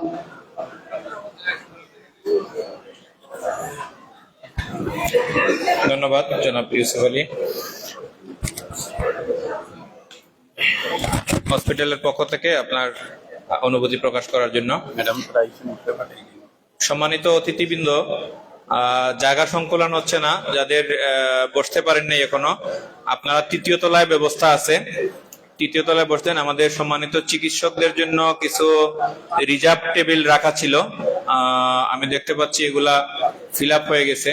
ধন্যবাদ জনাব ইউসুফ আলী। হসপিটালের পক্ষ থেকে আপনার অনুভূতি প্রকাশ করার জন্য। সম্মানিত অতিথিবৃন্দ, জায়গা সংকুলন হচ্ছে না, যাদের বসতে পারেন নাই এখনো, আপনারা তৃতীয় তলায় ব্যবস্থা আছে, তৃতীয় তলায় বসতেন। আমাদের সম্মানিত চিকিৎসকদের জন্য কিছু রিজার্ভ টেবিল রাখা ছিল, আমি দেখতে পাচ্ছি এগুলা ফিল আপ হয়ে গেছে।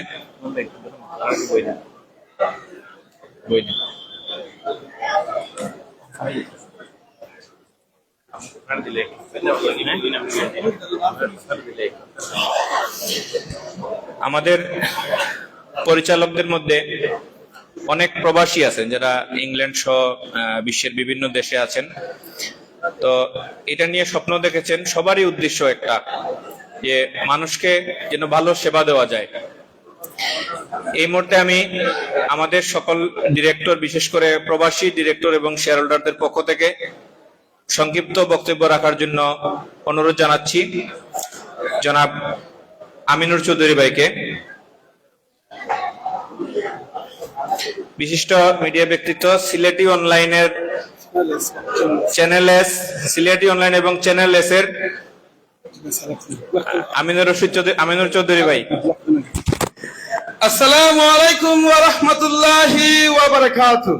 আমাদের পরিচালকদের মধ্যে অনেক প্রবাসী আছেন যারা ইংল্যান্ড সহ বিশ্বের বিভিন্ন দেশে আছেন। তো এটা নিয়ে স্বপ্ন দেখেছেন, সবারই উদ্দেশ্য একটা, যে মানুষকে যেন ভালো সেবা দেওয়া যায়। এই মুহূর্তে আমি আমাদের সকল ডিরেক্টর, বিশেষ করে প্রবাসী ডিরেক্টর এবং শেয়ার হোল্ডারদের পক্ষ থেকে সংক্ষিপ্ত বক্তব্য রাখার জন্য অনুরোধ জানাচ্ছি জনাব আমিনুর চৌধুরী ভাইকে। বিশিষ্ট মিডিয়া ব্যক্তিত্ব, সিলেটি অনলাইনের চ্যানেল এস, সিলেটি অনলাইন এবং চ্যানেল এস এর আমিনুর চৌধুরী ভাই। আসসালামু আলাইকুম ওয়া রাহমাতুল্লাহি ওয়া বারাকাতুহু।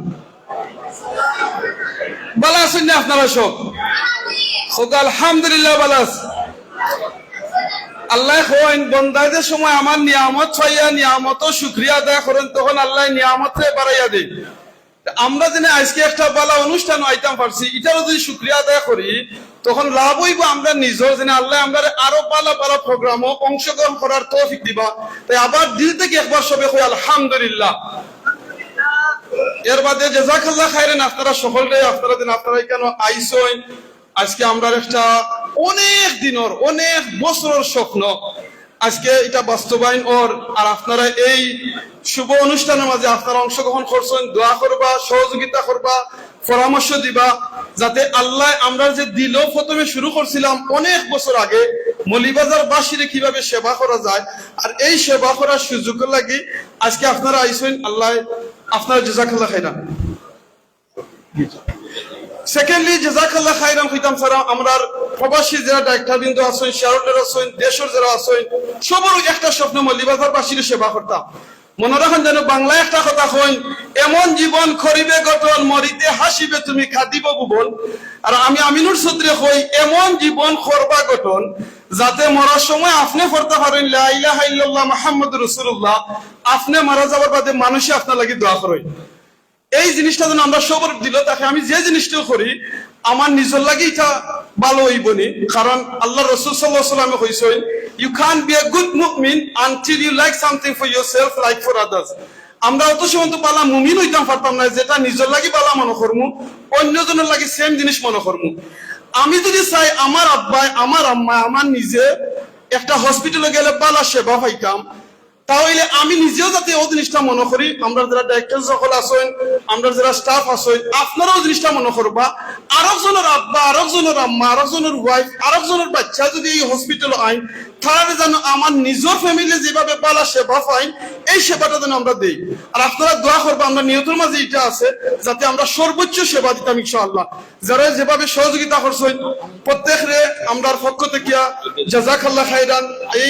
ভালো আছেন না আপনারা সব? আলহামদুলিল্লাহ ভালো আছি। আল্লাহ কইন বন্দাদের সময় আমার নিয়ামত ছয়য়া নিয়ামত শুকরিয়া আদায় করেন, তখন আল্লাহ নিয়ামতরে বাড়াইয়া দেয়। আমরা যেন আজকে একটা ভালো অনুষ্ঠান আইতাম পারছি, এটারও যদি শুকরিয়া আদায় করি তখন লাভ হইব আমরা নিজের, যেন আল্লাহ আমরা আরো ভালো ভালো প্রোগ্রামও অংশগ্রহণ করার তৌফিক দিবা। তাই আবার দিল থেকে একবার সবে কই আলহামদুলিল্লাহ। এর বাদে জাযাকাল্লাহ খাইরান আপনারা সকলরে, আপনারা কেন আইসই। আজকে আমরা একটা অনেক দিনের, অনেক বছরের স্বপ্ন আজকে এটা বাস্তবায়ন ওর, আর আপনারা এই শুভ অনুষ্ঠানের মাঝে আপনারা অংশগ্রহণ করছেন, দোয়া করবা, সহযোগিতা করবা, পরামর্শ দিবা, যাতে আল্লাহ আমরা যে দিল প্রথমে শুরু করছিলাম অনেক বছর আগে মৌলভীবাজার বাসীরে কিভাবে সেবা করা যায়, আর এই সেবা করার সুযোগ লাগি আজকে আপনারা আইসেন। আল্লাহ আপনারা জাযাকাল্লাহ খাইরান। সেকেন্ডলি জাযাকাল্লাহ খাইরান হইতাম ছাড়া আমরা প্রবাসী যারা ডাক্তার বিন্দু আছেন, শেয়ারহোল্ডার আছেন, দেশের যারা আছেন, সবার একটা স্বপ্ন মৌলভীবাজার বাসীর সেবা করতাম। মনে রাখেন যেন বাংলায় একটা কথা কই, এমন জীবন করিবে গঠন, মরিতে হাসিবে তুমি খাদিব ভুবন। আর আমি আমিনুর চৌধুরী কই, এমন জীবন করবা গঠন যাতে মরার সময় আপনি পড়তে পারেন লা ইলাহা ইল্লাল্লাহ মুহাম্মাদুর রাসূলুল্লাহ, আপনি মারা যাবার বাদে মানুষই আপনার লাগি দোয়া করে। এই জিনিসটা যেন আমরা সবার দিল তাকে আমি যে জিনিসটা করি আমার নিজের লাগে এটা ভালো হইবনি, কারণ আল্লাহ রাসূল সাল্লাল্লাহু আলাইহি ওয়াসাল্লাম কইছেন you can't be a good mu'min until you like something for yourself like for others. আমরা অত সময় তো পালা মুমিন হইতাম পারতাম না, যেটা নিজের লাগি পালা মনে করমু, অন্যজনের লাগি সেম জিনিস মনে করমু। আমি যদি চাই আমার আব্বাই, আমার আম্মা, আমার নিজে একটা হসপিটালে গেলে পালা সেবা পাইতাম, তাহলে আমি নিজেও যাতে ও জিনিসটা মনে করি, আমরা যারা ডাক্তার সকল আছেন, আমরা যারা স্টাফ আছেন, আপনারাও জিনিসটা মনে করবা। আরেকজনের আব্বা, আরেকজনের আম্মা, আরেকজনের ওয়াইফ, আরেকজনের বাচ্চা যদি এই হসপিটালে আইন, তারা যেন আমার নিজের ফ্যামিলি যেভাবে পালা সেবা পাই, এই সেবাটা যেন আমরা দেই। আর আপনারা দোয়া করবো, আমরা নিয়তের মাঝে এটা আছে যাতে আমরা সর্বোচ্চ সেবা দিতাম ইনশাআল্লাহ। যারা যেভাবে সহযোগিতা করছেন প্রত্যেকরে আমরা পক্ষ থেকে জাযাকাল্লাহ খাইরান। এই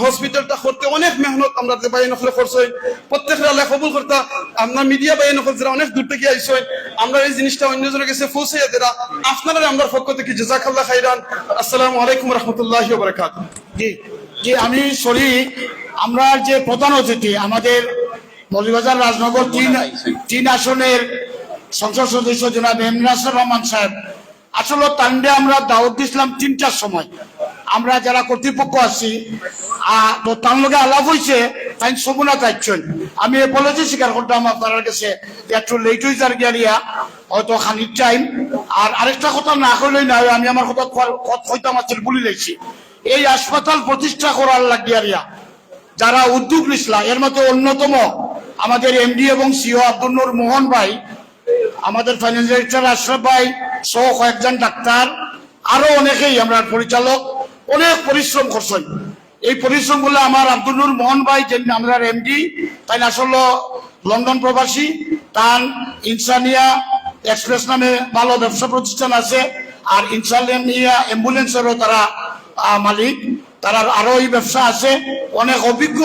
হসপিটালটা করতে অনেক মেহনত আমরা যে বাইন নকলে করছেন, প্রত্যেকরে আল্লাহ কবুল করতা। আমরা মিডিয়া বাইন নকল যারা অনেক দূর থেকে আইছেন, আমরা এই জিনিসটা অন্যজনের কাছে পৌঁছাইয়া দেরা, আপনারা আমরা পক্ষ থেকে জাযাকাল্লাহ খাইরান। আসসালামু আলাইকুম ওয়া রাহমাতুল্লাহি ওয়া বারাকাতুহু। জি আমি সরি, আমরা যে প্রধান অতিথি আমাদের মৌলভীবাজার রাজনগর 3 আসনের সংসদ সদস্য জনাব এমরাসুর রহমান সাহেব, আসলে তান্ডে আমরা দাওয়াত দিয়েছিলাম 3টার সময়। আমরা যারা কর্তৃপক্ষ আছি তো তার লগে আলাপ হয়েছে, তাই সবুনা চাইছেন। আমি এপোলজি স্বীকার করতাম আপনার কাছে, একটু লেট হয়ে যার গিয়া হয়তো খানিক টাইম। আর আরেকটা কথা না করলেই না, আমি আমার কথা হইতাম আছে বলে লেছি, এই হাসপাতাল প্রতিষ্ঠা করার লাগিয়া যারা উদ্যোগ নিছিলা, এর মধ্যে অন্যতম আমাদের এমডি এবং সিও আব্দুল নূর মোহন ভাই, আমাদের ফাইন্যান্স ডিরেক্টর আশরাফ ভাই সহ কয়েকজন ডাক্তার, আরো অনেকেই আমরা পরিচালক অনেক পরিশ্রম করছেন। এই পরিশ্রম গুলো আমার আব্দুল নূর মোহন ভাই যে আমরা এমডি, তাই আসলে লন্ডন প্রবাসী, তার ইনসানিয়া এক্সপ্রেস নামে ভালো ব্যবসা প্রতিষ্ঠান আছে, আর ইনসানিয়া অ্যাম্বুলেন্সেরও তারা মালিক, তারা আরো এই ব্যবসা আছে, অনেক অভিজ্ঞ।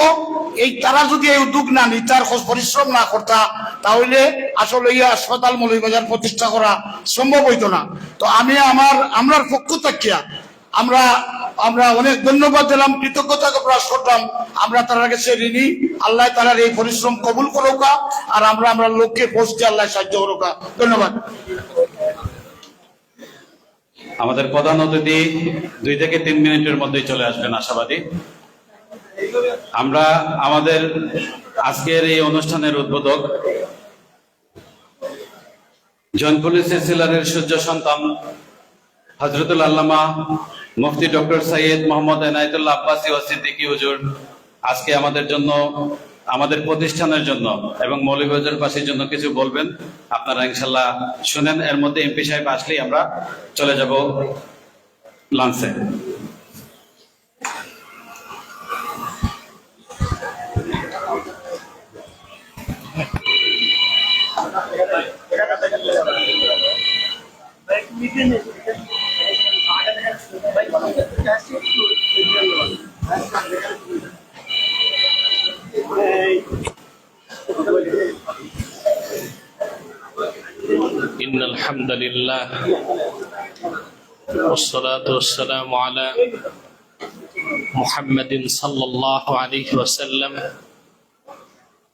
এই তারা যদি এই উদ্যোগ না নিতার, পরিশ্রম না করতা, তাহলে আসলে এই হাসপাতাল মৌলভীবাজার প্রতিষ্ঠা করা সম্ভব হইতো না। তো আমি আমার পক্ষ থেকে আমরা অনেক ধন্যবাদ দিলাম, কৃতজ্ঞতা প্রকাশ করলাম। আমরা তার কাছে ঋণী। আল্লাহ তার এই পরিশ্রম কবুল করুকা, আর আমরা লক্ষ্যে পৌঁছতে আল্লাহ সাহায্য করুকা। ধন্যবাদ। আমাদের প্রধান অতিথি 2 থেকে 3 মিনিটের মধ্যেই চলে আসবেন আশাবাদী। আমরা আমাদের আজকের এই অনুষ্ঠানের উদ্বোধক জৌনপুর সিলসিলার সূর্য সন্তান হযরতুল আল্লামা মুফতি ডক্টর সৈয়দ মোহাম্মদ এনায়েতুল্লাহ আব্বাসী ওয়া সিদ্দিকী হুজুর আজকে আমাদের জন্য, আমাদের প্রতিষ্ঠানের জন্য এবং মৌলভীবাজারবাসীর জন্য কিছু বলবেন। আপনারা ইনশাল্লাহ শুনেন। এর মধ্যে এমপি সাহেব আসলেই আমরা চলে যাব লাঞ্চে। إن الحمد لله والصلاة والسلام على محمد صلى الله عليه وسلم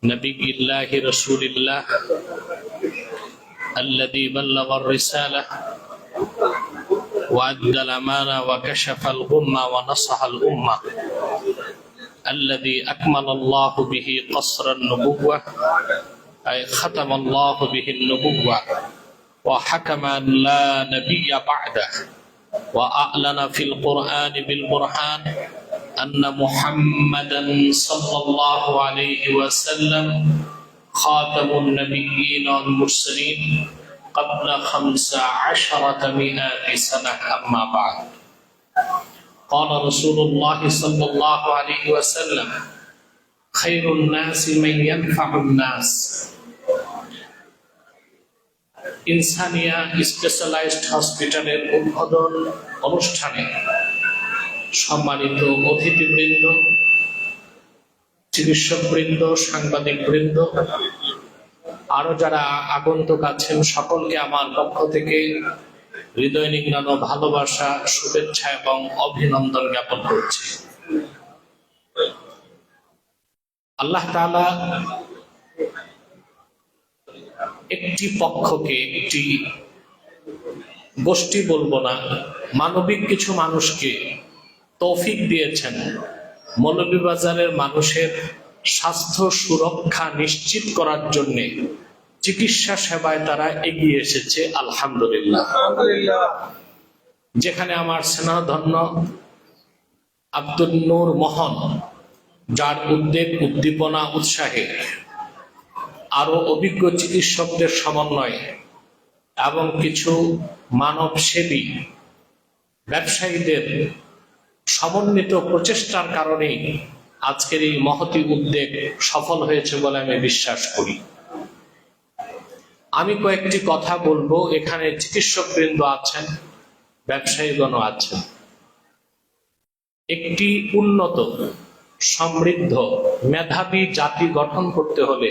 نبي الله رسول الله الذي بلغ الرسالة وأدى الأمانة وكشف الغمة ونصح الأمة الذي أكمل الله به قصر النبوة أي ختم الله به النبوة وحكم أن لا نبي بعده وأعلن في القرآن بالبرهان أن محمدا صلى الله عليه وسلم خاتم النبيين والمرسلين قبل 1500 سنة. أما بعد، قال رسول الله صلى الله عليه وسلم: خير الناس من ينفع الناس. ইনসানিয়া স্পেশালাইজড হসপিটালের উদ্বোধন অনুষ্ঠানে সম্মানিত অতিথিবৃন্দ, চিকিৎসকবৃন্দ, সাংবাদিকবৃন্দ, আরো যারা আগন্তুক আছেন, সকলকে আমার পক্ষ থেকে হৃদয় নিংড়ানো ভালোবাসা, শুভেচ্ছা এবং অভিনন্দন জ্ঞাপন করছি। আল্লাহ তাআলা একটি পক্ষকে, একটি গোষ্ঠী বলবো না, মানবিক কিছু মানুষকে তৌফিক দিয়েছেন মৌলভীবাজারের মানুষের স্বাস্থ্য সুরক্ষা নিশ্চিত করার জন্য চিকিৎসা সেবায় তারা এগিয়ে এসেছে। আলহামদুলিল্লাহ। যেখানে আমার স্নেহধন্য আব্দুল নূর মোহন, যার উদ্যোগ, উদ্দীপনা, উৎসাহে আরো অভিজ্ঞ চিকিৎসকদের সমন্বয়ে এবং কিছু মানব সেবী ব্যবসায়ীদের সমন্বিত প্রচেষ্টার কারণেই আজকের এই মহতি উদ্যোগ সফল হয়েছে বলে আমি বিশ্বাস করি। আমি কয়েকটি কথা বলবো। এখানে চিকিৎসকবৃন্দ আছেন, ব্যবসায়ীগণ আছেন। একটি উন্নত, সমৃদ্ধ, মেধাবী জাতি গঠন করতে হলে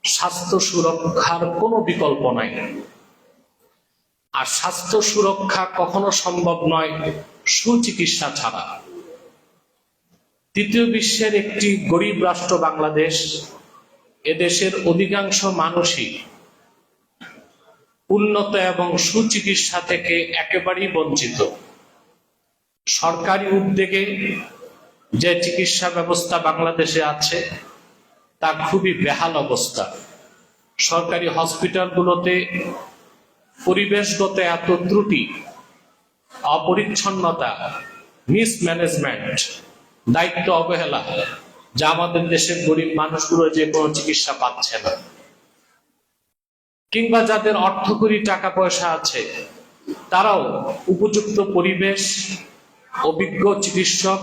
স্বাস্থ্য সুরক্ষার কোনো বিকল্প নাই। আর স্বাস্থ্য সুরক্ষা কখনো সম্ভব নয় সুচিকিৎসা ছাড়া। তৃতীয় বিশ্বের একটি গরিব রাষ্ট্র বাংলাদেশ, এদেশের অধিকাংশ মানুষই উন্নত এবং সুচিকিৎসা থেকে একেবারেই বঞ্চিত। সরকারি উদ্যোগে যে চিকিৎসা ব্যবস্থা বাংলাদেশে আছে তা খুবই বেহাল অবস্থা। সরকারি হসপিটালগুলোতে পরিবেশগত এত ত্রুটি, অপরিচ্ছন্নতা, মিসম্যানেজমেন্ট, দায়িত্ব অবহেলা, যা আমাদের দেশের গরিব মানুষগুলো যে কোনো চিকিৎসা পাচ্ছে না। কিংবা যাদের অর্থকরী টাকা পয়সা আছে তারাও উপযুক্ত পরিবেশ, অভিজ্ঞ চিকিৎসক,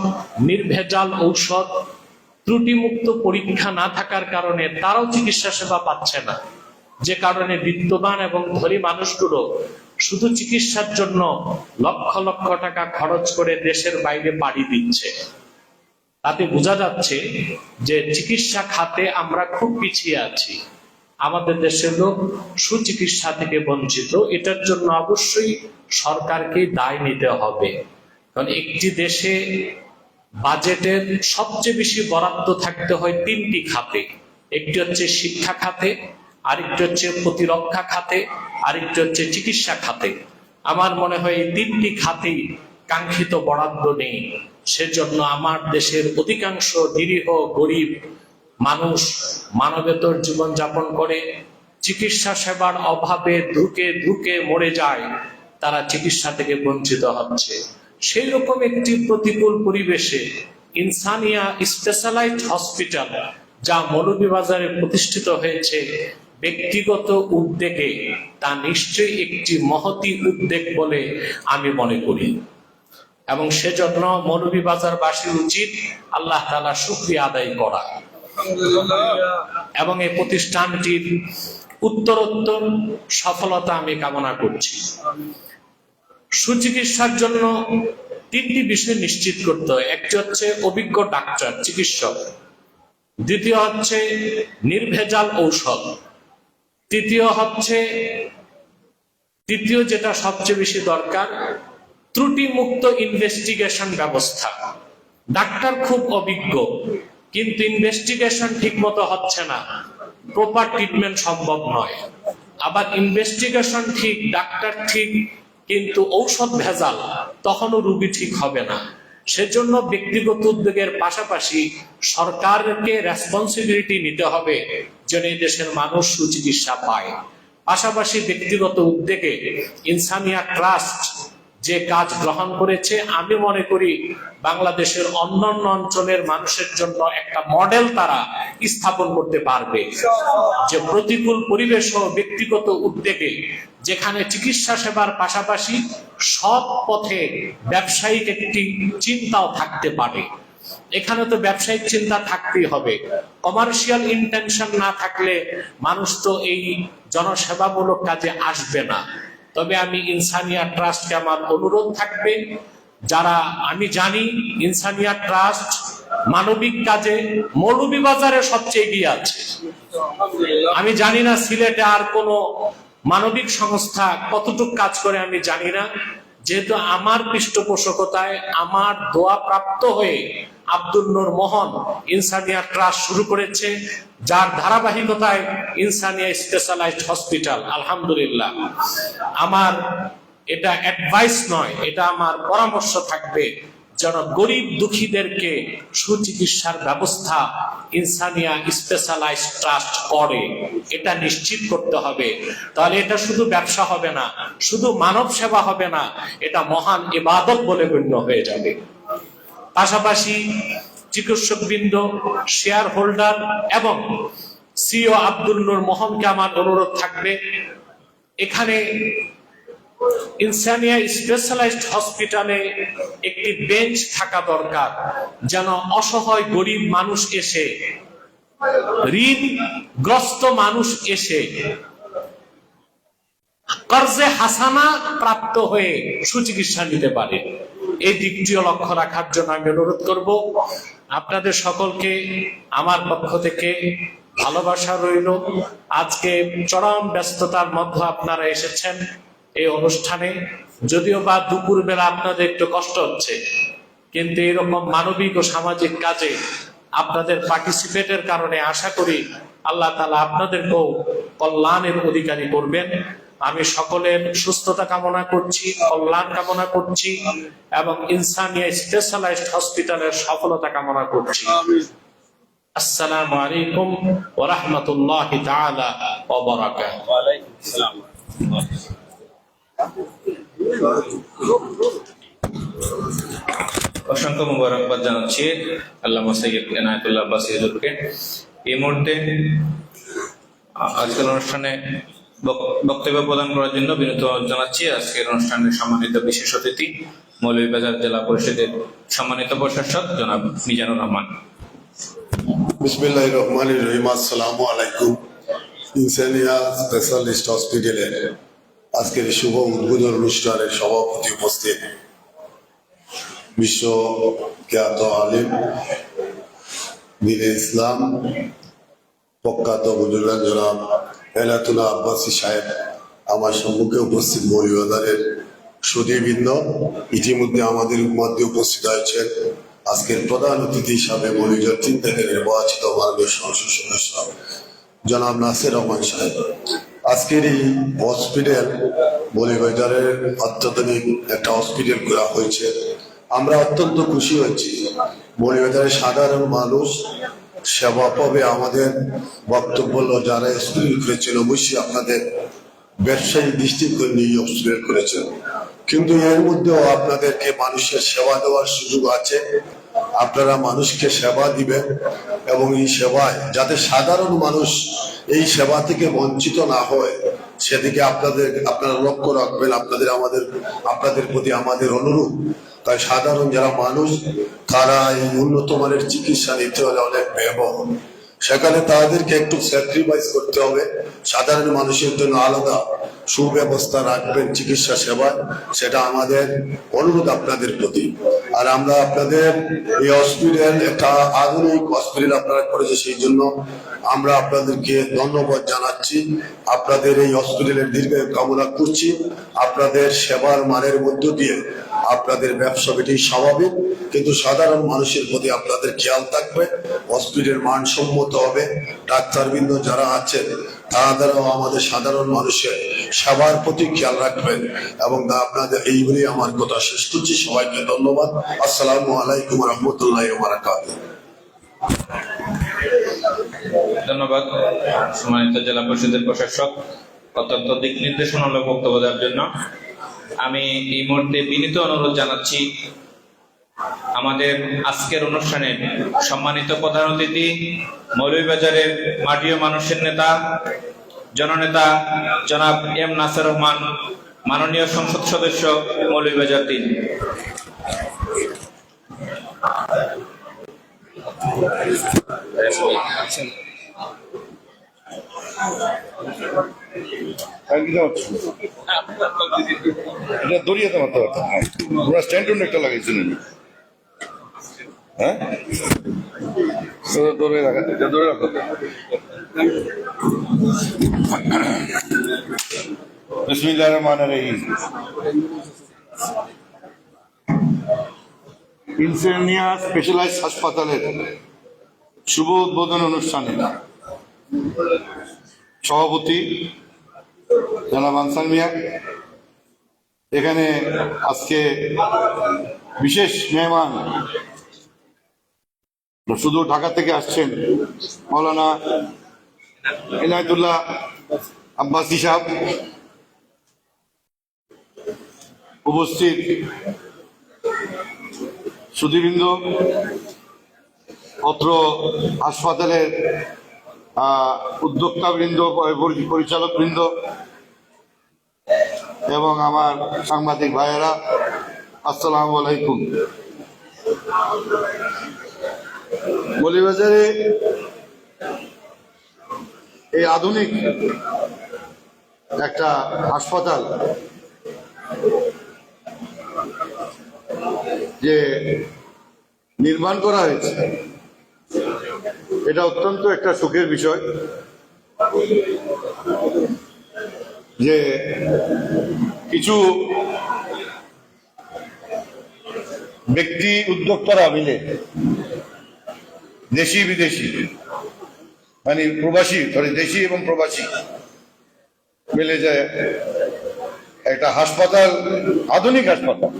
নির্ভেজাল ঔষধ, ত্রুটিমুক্ত পরীক্ষা না থাকার কারণে তারাও চিকিৎসা সেবা পাচ্ছে না। যে কারণে বিত্তবান এবং ধনী মানুষগুলো শুধু চিকিৎসার জন্য লক্ষ লক্ষ টাকা খরচ করে দেশের বাইরে পাড়ি দিচ্ছে। তাতে বোঝা যাচ্ছে যে চিকিৎসা খাতে আমরা খুব পিছিয়ে আছি। আমাদের দেশের লোক সুচিকিৎসা থেকে বঞ্চিত। এটার জন্য অবশ্যই সরকারকে দায় নিতে হবে। কারণ একটি দেশে বাজেটের সবচেয়ে বেশি বরাদ্দ থাকতে হয় তিনটি খাতে। একটি হচ্ছে শিক্ষা খাতে, আরেকটি হচ্ছে প্রতিরক্ষা খাতে, আরেকটি হচ্ছে চিকিৎসা খাতে। আমার মনে হয় এই তিনটি খাতেই কাঙ্ক্ষিত বরাদ্দ নেই। সেজন্য আমার দেশের অধিকাংশ নিরীহ গরিব মানুষ মানবেতর জীবনযাপন করে, চিকিৎসা সেবার অভাবে ধুকে ধুকে মরে যায়, তারা চিকিৎসা থেকে বঞ্চিত হচ্ছে। সেই রকম একটি প্রতিকূল পরিবেশে ইনসানিয়া স্পেশালাইজড হসপিটাল, যা মৌলভীবাজারে প্রতিষ্ঠিত হয়েছে ব্যক্তিগত উদ্যোগে, তা নিশ্চয়ই একটি মহতি উদ্যোগ বলে আমি মনে করি। এবং সেজন্য মৌলভীবাজারবাসীর উচিত আল্লাহ তাআলা শুকরিয়া আদায় করা এবং এই প্রতিষ্ঠানটির উত্তরোত্তর সফলতা আমি কামনা করছি। সুচিকিৎসার জন্য তিনটি বিষয় নিশ্চিত করতে হয়। একটি হচ্ছে অভিজ্ঞ ডাক্তার, চিকিৎসক। দ্বিতীয় হচ্ছে নির্ভেজাল ঔষধ। তৃতীয় যেটা সবচেয়ে বেশি দরকার, ত্রুটিমুক্ত ইনভেস্টিগেশন ব্যবস্থা। ডাক্তার খুব অভিজ্ঞ, কিন্তু ইনভেস্টিগেশন ঠিক মতো হচ্ছে না, প্রপার ট্রিটমেন্ট সম্ভব নয়। আবার ইনভেস্টিগেশন ঠিক, ডাক্তার ঠিক, কিন্তু ঔষধ ভেজাল, তখনও রোগী ঠিক হবে না। সেজন্য ব্যক্তিগত উদ্যোগের পাশাপাশি সরকারকে রেসপন্সিবিলিটি নিতে হবে যেন এই দেশের মানুষ সুচিকিৎসা পায়। পাশাপাশি ব্যক্তিগত উদ্যোগে ইনসানিয়া ট্রাস্ট, যে কাজ গ্রহণ করেছে, আমি মনে করি বাংলাদেশের অন্যান্য অঞ্চলের মানুষের জন্য একটা মডেল তারা স্থাপন করতে পারবে, যে প্রতিকূল পরিবেশ ও ব্যক্তিগত উদ্যোগে যেখানে চিকিৎসা সেবার পাশাপাশি সব পথে ব্যবসায়িক একটি চিন্তাও থাকতে পারে। এখানে তো ব্যবসায়িক চিন্তা থাকতেই হবে, কমার্শিয়াল ইন্টেনশন না থাকলে মানুষ তো এই জনসেবামূলক কাজে আসবে না। তবে আমি ইনসানিয়া ট্রাস্টকে আমার অনুরোধ থাকবে, যারা আমি জানি ইনসানিয়া ট্রাস্ট মানবিক কাজে মৌলভীবাজারে সবচেয়ে এগিয়ে আছে। আমি জানি না সিলেটে আর কোনো মানবিক সংস্থা কতটুকু কাজ করে আমি জানি না, যেহেতু আমার পৃষ্ঠপোষকতায় আমার দোয়া প্রাপ্ত হয়ে আব্দুল নূর মোহন ইনসানিয়া ট্রাস্ট শুরু করেছে, যার ধারাবাহিকতায় ইনসানিয়া স্পেশালাইজড হসপিটাল, আলহামদুলিল্লাহ। আমার এটা অ্যাডভাইস নয়, এটা আমার পরামর্শ থাকবে, যেন গরিব দুঃখীদেরকে সুচিকিৎসার ব্যবস্থা ইনসানিয়া স্পেশালাইজড ট্রাস্ট করে, এটা নিশ্চিত করতে হবে। তাহলে এটা শুধু ব্যবসা হবে না, শুধু মানব সেবা হবে না, এটা মহান ইবাদত বলে গণ্য হয়ে যাবে। পাশাপাশি চিকিৎসকবৃন্দ, শেয়ার হোল্ডার এবং সিও আব্দুল নূর মোহনকে আমার অনুরোধ থাকবে, এখানে ইনসানিয়া স্পেশালাইজড হসপিটালে একটি বেঞ্চ থাকা দরকার, যেন অসহায় গরিব মানুষ এসে, ঋণগ্রস্ত মানুষ এসে কর্জে হাসানা প্রাপ্ত হয়ে সুচিকিৎসা নিতে পারে। এই দিকটিও লক্ষ্য রাখার জন্য আমি অনুরোধ করব। আপনাদের সকলকে আমার পক্ষ থেকে ভালোবাসা রইল। আজকে চরম ব্যস্ততার মধ্যে আপনারা এসেছেন এই অনুষ্ঠানে, যদিও বা দুপুর বেলা আপনাদের একটু কষ্ট হচ্ছে, কিন্তু এরকম মানবিক ও সামাজিক কাজে আপনাদের পার্টিসিপেটের কারণে আশা করি আল্লাহ তাআলা আপনাদেরকেও কল্যাণের অধিকারী করবেন। আমি সকলের সুস্থতা কামনা করছি, কল্যাণ কামনা করছি এবং ইনসানিয়া স্পেশালাইজড হসপিটালের সফলতা কামনা করছি। আসসালামু আলাইকুম ওয়া রাহমাতুল্লাহি তাআলা ওয়া বারাকাতুহু। অসংখ্য মোবারকবাদ জানাচ্ছি আল্লামা সৈয়দ এনায়েতুল্লাহ আব্বাসী হুজুরকে। এই মুহূর্তে আজকের অনুষ্ঠানে বক্তব্য প্রদান করার জন্য বিনীত জানাচ্ছি আজকের অনুষ্ঠানের সম্মানিত বিশেষ অতিথি মৌলভীবাজার জেলা পরিষদের সম্মানিত প্রশাসক জনাব মিজানুর রহমান। বিসমিল্লাহির রহমানির রহিম। আসসালামু আলাইকুম। ইনসানিয়া স্পেশালিস্ট হসপিটালের আজকের শুভ উদ্বোধন অনুষ্ঠানের সভাপতি উপস্থিত বিশ্বখ্যাত আলিম, দ্বীনে ইসলাম, প্রখ্যাত বুজুর্গান জনাব এনায়েতুল্লাহ আব্বাসী সাহেব, আমার সম্মুখে উপস্থিত মৌলভীবাজারের সুধীবৃন্দ, ইতিমধ্যে আমাদের মধ্যে উপস্থিত হয়েছেন আজকের প্রধান অতিথি হিসাবে মৌলভীবাজার 3 থেকে নির্বাচিত মাননীয় সংসদ সদস্য জনাব নাসির রহমান সাহেব। আজকের এই হসপিটাল মৌলভীবাজারের অত্যাধুনিক একটা হসপিটাল করা হয়েছে। আমরা অত্যন্ত খুশি হয়েছি। মৌলভীবাজারের সাধারণ মানুষ সেবা পাবে। আমাদের বক্তব্য হলো, যারা হসপিটাল করেছেন অবশ্যই আপনাদের ব্যবসায়িক দৃষ্টিকোণ নিয়ে হসপিটাল করেছেন, কিন্তু এর মধ্যেও আপনাদেরকে মানুষের সেবা দেওয়ার সুযোগ আছে। আপনারা মানুষকে সেবা দিবেন এবং এই সেবায় যাতে সাধারণ মানুষ এই সেবা থেকে বঞ্চিত না হয় সেদিকে আপনারা লক্ষ্য রাখবেন। আপনাদের প্রতি আমাদের অনুরোধ। তাই সাধারণ যারা মানুষ তারা এই উন্নত মানের চিকিৎসা নিতে হলে অনেক ব্যয়বহুল, সেখানে তাদেরকে একটু স্যাক্রিফাইস করতে হবে। সাধারণ মানুষের জন্য আলাদা সুব্যবস্থা রাখবেন চিকিৎসা সেবায়, সেটা আমাদের অনুরোধ আপনাদের প্রতি। আর আমরা আপনাদের এই হসপিটাল একটা আধুনিক হসপিটাল আপনারা করেছে, সেই জন্য আমরা আপনাদেরকে ধন্যবাদ জানাচ্ছি। আপনাদের এই হসপিটালের দীর্ঘায়ু কামনা করছি। আপনাদের সেবার মানের মধ্য দিয়ে আপনাদের ব্যবসা বেটি স্বাভাবিক, কিন্তু সাধারণ মানুষের প্রতি আপনাদের খেয়াল থাকবে। হসপিটাল মানসম্মত হবে। ডাক্তারবৃন্দ যারা আছেন তারাও আমাদের সাধারণ মানুষের সেবার প্রতি খেয়াল রাখবেন এবং আপনাদের এই বলে আমার কথা শেষ করছি। সবাইকে ধন্যবাদ। আসসালামু আলাইকুম রহমতুল্লাহ বারাকাতুহু। ধন্যবাদ সম্মানিত জেলা পরিষদের প্রশাসক অত্যন্ত দিক নির্দেশনামূলক বক্তব্য দেওয়ার জন্য। আমি এই মুহূর্তে বিনীত অনুরোধ জানাচ্ছি আমাদের আজকের অনুষ্ঠানের সম্মানিত প্রধান অতিথি, মৌলভীবাজারের মাটি ও মানুষের নেতা, জননেতা জনাব এম নাসির রহমান, মাননীয় সংসদ সদস্য মৌলভীবাজার 3। এটা দড়িয়াতে মারতে পারতাম, ওরা স্ট্যান্ড একটা লাগাইছিলেন। হ্যাঁ, ধরে রাখা, এটা ধরে রাখো। বিসমিল্লাহির রহমানির রহিম। ইনসেনিয়া স্পেশালাইজড হাসপাতালের শুভ উদ্বোধন অনুষ্ঠানে সভাপতি জনাব আনসার মিয়া, এখানে আজকে বিশেষ মেহমান শুধু ঢাকা থেকে আসছেন মৌলানা এনায়েতুল্লাহ আব্বাসী সাহেব, উপস্থিত সুধীবৃন্দ, অত্র হাসপাতালের উদ্যোক্তাবৃন্দ, পরিচালক বৃন্দ এবং আমার সাংবাদিক ভাইয়েরা, আসসালামু আলাইকুম। মৌলভীবাজারে এই আধুনিক একটা হাসপাতাল যে নির্মাণ করা হয়েছে, এটা অত্যন্ত একটা সুখের বিষয় যে কিছু ব্যক্তি উদ্যোক্তারা মিলে, দেশি বিদেশি মানে প্রবাসী, দেশি এবং প্রবাসী মিলে যে একটা হাসপাতাল, আধুনিক হাসপাতাল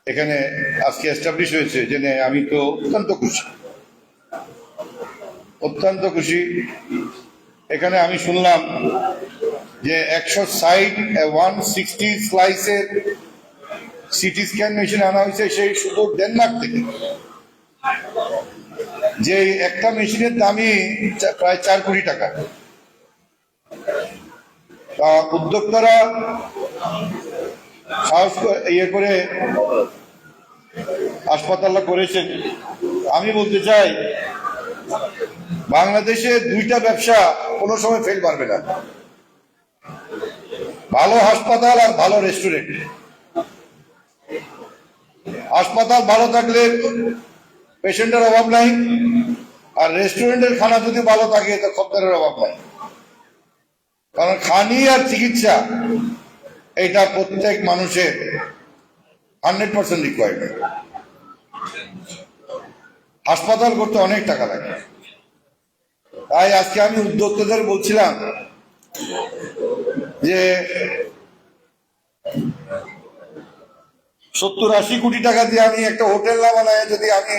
এখানে আজকে এস্টাবলিশ হয়েছে, জেনে আমি তো অত্যন্ত খুশি। এখানে আমি শুনলাম যে 160 স্লাইসের সিটি স্ক্যান মেশিন আনা হয়েছে সেই শুধু ডেনমার্ক থেকে, যে একটা মেশিনের দামই প্রায় 4 কোটি টাকা। তা উদ্যোক্তারা সাহস করে হাসপাতালটা করেছেন। আমি বলতে চাই, বাংলাদেশে দুইটা ব্যবসা কোনো সময় ফেল পারবে না, ভালো হাসপাতাল আর ভালো রেস্টুরেন্ট। হাসপাতাল ভালো থাকলে পেশেন্টের অভাব নাই, আর রেস্টুরেন্টের খানা যদি ভালো থাকে তো খদ্দেরের অভাব নাই। কারণ খানি আর চিকিৎসা এটা প্রত্যেক মানুষের 100% রিকোয়ারমেন্ট। হাসপাতাল করতে অনেক টাকা লাগে। তাই আজকে আমি উদ্যোক্তাদের বলছিলাম যে 70-80 কোটি টাকা দিয়ে আমি একটা হোটেল না বানায় যদি আমি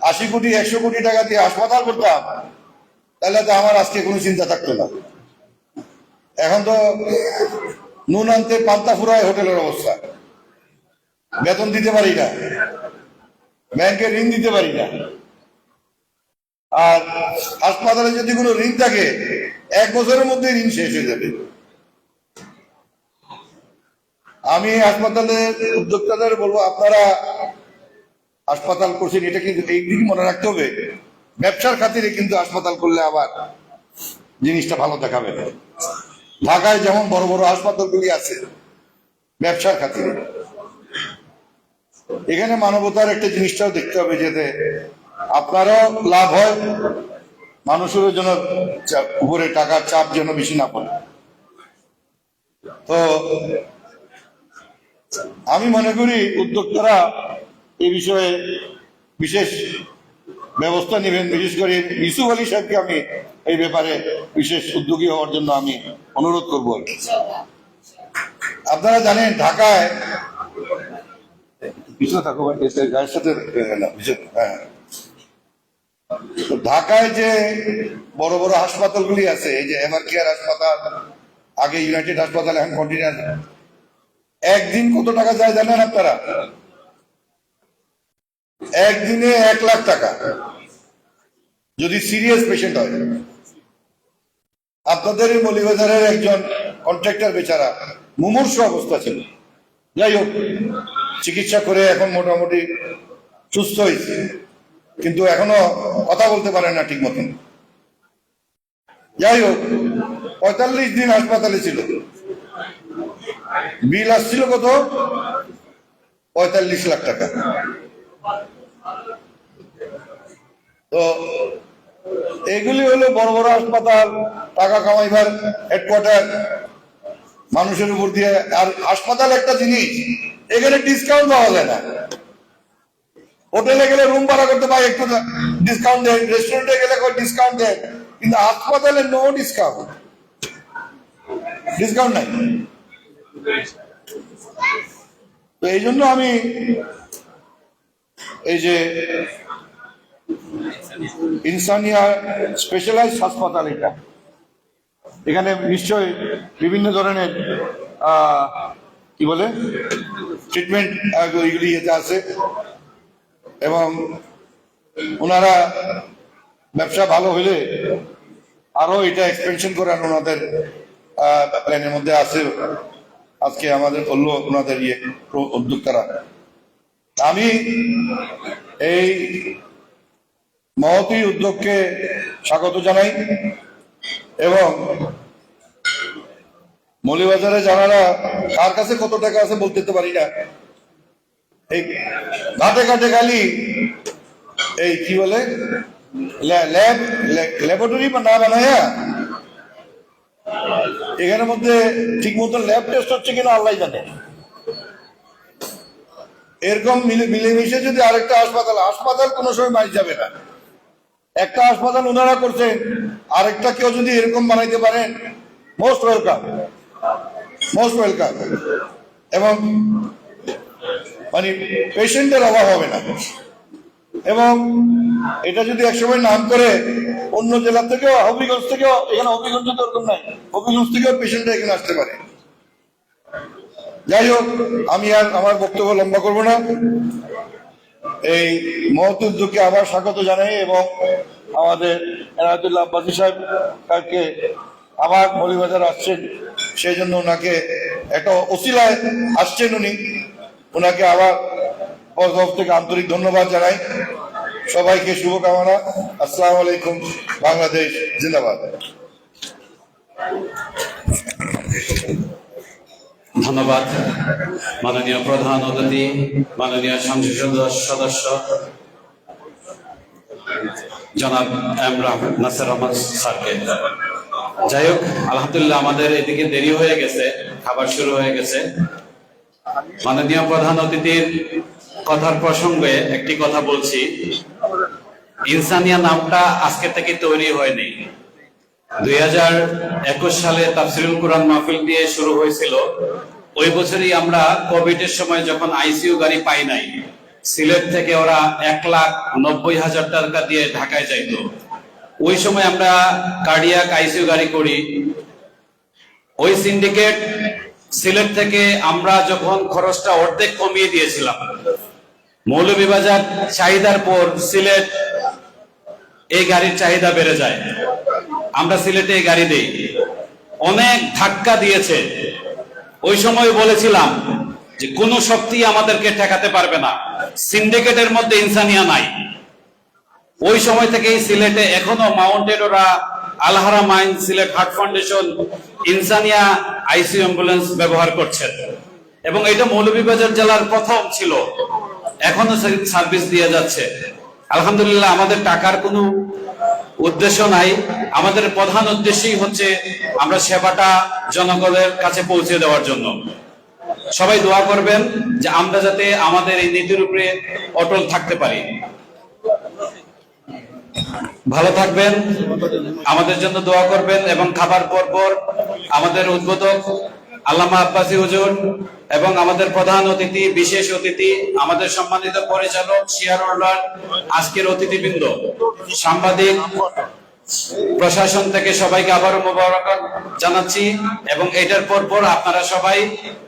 80 কোটি 100 কোটি টাকা দিয়ে হাসপাতাল করতাম, তাহলে তো আমার আজকে কোনো চিন্তা থাকতো না। এখন তো নুন আনতে পান্তা ফুরায় হোটেলের অবস্থা, বেতন দিতে পারি না, ব্যাংকে ঋণ দিতে পারি না। আর হাসপাতালে যদি কোনো ঋণ থাকে 1 বছরের মধ্যে ঋণ শেষ হয়ে যাবে। আমি হাসপাতালের উদ্যোক্তাদের বলবো, আপনারা হাসপাতাল করছেন, এটা কিন্তু এই দিকে মনে রাখতে হবে, ব্যবসার খাতিরে কিন্তু হাসপাতাল করলে আবার জিনিসটা ভালো দেখাবে না। ঢাকায় যেমন বড় বড় হাসপাতালগুলি আছে ব্যবসার খাতিরে, এখানে মানবতার একটা জিনিসটাও দেখতে হবে, যাতে আপনারও লাভ হয়, মানুষের জন্য উপরে টাকার চাপ যেন বেশি না পড়ে। তো আমি মনে করি উদ্যোক্তারা এই বিষয়ে বিশেষ ব্যবস্থা নেবেন। বিশেষ করে ইউসুফ আলী সাহেবকে আমি এই ব্যাপারে বিশেষ উদ্যোগী হওয়ার জন্য আমি অনুরোধ করব। আপনারা জানেন ঢাকায় ঢাকায় যে বড় বড় হাসপাতালগুলি আছে, এই যে এমআর কেয়ার হাসপাতাল, আগে ইউনাইটেড হাসপাতাল, এখন কন্টিনিউয়াস। একদিন কত টাকা যায় জানেন আপনারা? একদিনে 1 লাখ টাকা যদি সিরিয়াস পেশেন্ট হয়। আপনাদের এই মৌলভীবাজারের একজন কন্ট্রাক্টর বেচারা মুমূর্ষু অবস্থা ছিল, যাই হোক চিকিৎসা করে এখন মোটামুটি সুস্থ হয়েছে, কিন্তু এখনো কথা বলতে পারে না ঠিক মতন। যাই হোক 45 দিন হাসপাতালে ছিল, বিল আসছিল কত? 45 লাখ টাকা। তো এগুলি হলো বড় বড় হাসপাতাল, টাকা কামাইবার হেডকোয়ার্টার, মানুষের উপর দিয়ে। আর হাসপাতাল একটা জিনিস, এখানে ডিসকাউন্ট পাওয়া যায় না। হোটেলে গেলে রুম ভাড়া করতে পাই, একটু ডিসকাউন্ট দেয়, রেস্টুরেন্টে গেলে ডিসকাউন্ট দেয়, কিন্তু হাসপাতালে নো ডিসকাউন্ট, ডিসকাউন্ট নাই। তো এই জন্য আমি এই যে ইনসানিয়া স্পেশালাইজড হাসপাতাল, এটা এখানে নিশ্চয় বিভিন্ন ধরনের কি বলে ট্রিটমেন্ট এগুলি ইয়েতে আছে, এবং ওনারা ব্যবসা ভালো হইলে আরো এটা এক্সপেনশন করার ওনাদের প্ল্যানের মধ্যে আছে। আজকে আমাদের বললো ওনাদের উদ্যোক্তারা। আমি এই মহতী উদ্যোগকে স্বাগত জানাই, এবং মৌলভীবাজারে যারা কার কাছে কত টাকা আছে বলতে তো পারি না, এই ঘাটে ঘাটে খালি এই কি বলে ল্যাবরেটরি না বানায়া এখানের মধ্যে ঠিক মতো ল্যাব টেস্ট হচ্ছে কিনা আল্লাহ জানে। এরকম মিলেমিশে যদি আরেকটা হাসপাতাল কোনো সময় মারি যাবে না। একটা হাসপাতাল ওনারা করছেন, আরেকটা কেউ যদি এরকম বানাইতে পারেন, মোস্ট ওয়েলকাম, মোস্ট ওয়েলকাম। এবং মানে পেশেন্টের অভাব হবে না। এবং এটা যদি একসময় নাম করে অন্য জেলা থেকেও, হবিগঞ্জ থেকেও, এখানে হবিগঞ্জ তো ওরকম নাই, হবিগঞ্জ থেকেও পেশেন্টরা এখানে আসতে পারে। যাই হোক, আমি আর আমার বক্তব্য লম্বা করব না। এই মহৎ উদ্যোগকে আবার স্বাগত জানাই, এবং আমাদের এনায়েতুল্লাহ আব্বাসী সাহেবকে আবার মৌলভীবাজার আসছেন, সেই জন্য ওনাকে একটা ওসিলায় আসছেন উনি, ওনাকে আবার তরফ থেকে আন্তরিক ধন্যবাদ জানাই। সবাইকে শুভকামনা। আসসালামু আলাইকুম। বাংলাদেশ জিন্দাবাদ। ধন্যবাদ মাননীয় প্রধান অতিথি, মাননীয় সংসদ সদস্য জনাব এম নাসির আহমদ স্যারকে। যাই হোক, আলহামদুলিল্লাহ আমাদের এদিকে দেরি হয়ে গেছে, খাবার শুরু হয়ে গেছে। মাননীয় প্রধান অতিথির কথার প্রসঙ্গে একটি কথা বলছি। ইনসানিয়া নামটা আজকে থেকে তৈরি হয়নি। 2021 সালে তাফসিরুল কুরআন মাহফিল দিয়ে শুরু হয়েছিল। ওই বছরই আমরা কোভিড এর সময় যখন আইসিইউ গাড়ি পাই নাই, সিলেট থেকে ওরা 1,90,000 টাকা দিয়ে ঢাকায় যাইতো। ওই সময় আমরা কার্ডিয়াক আইসিইউ গাড়ি করি। ওই সিন্ডিকেট সিলেট থেকে আমরা যখন খরচটা অর্ধেক কমিয়ে দিয়েছিলাম, মৌলভীবাজার চাহিদার পর সিলেট এই গাড়ির চাহিদা বেড়ে যায়, আমরা সিলেটে এই গাড়ি দেই। অনেক ধাক্কা দিয়েছে। ওই সময় বলেছিলাম যে কোনো শক্তি আমাদেরকে ঠেকাতে পারবে না, সিন্ডিকেটের মধ্যে ইনসানিয়া নাই। ওই সময় থেকেই সিলেটে এখনো মাউন্টেড ওরা, আলহারা mines, Sylhet heart foundation ইনসানিয়া ICU ambulance ব্যবহার করছেন, এবং এটা মৌলভীবাজার জেলার প্রথম ছিল, এখনো সার্ভিস দিয়ে যাচ্ছে। আলহামদুলিল্লাহ, আমাদের টাকার কোনো উদ্দেশ্য নাই, আমাদের প্রধান উদ্দেশ্যই হচ্ছে আমরা সেবাটা জনগণের কাছে পৌঁছে দেওয়ার জন্য। সবাই দোয়া করবেন যে আমরা যাতে আমাদের এই নীতির উপরে অটল থাকতে পারি। ভালো থাকবেন, আমাদের জন্য দোয়া করবেন, এবং খাবার পর আমাদের উদ্বোধক আল্লামা আব্বাসী হুজুর এবং আমাদের প্রধান অতিথি, বিশেষ অতিথি, আমাদের সম্মানিত পরিচালক শিয়ারুল্লাহ, আজকের অতিথিবৃন্দ, সাংবাদিক, প্রশাসন থেকে সবাইকে আবারও মোবারকবাদ জানাচ্ছি, এবং এটার পর আপনারা সবাই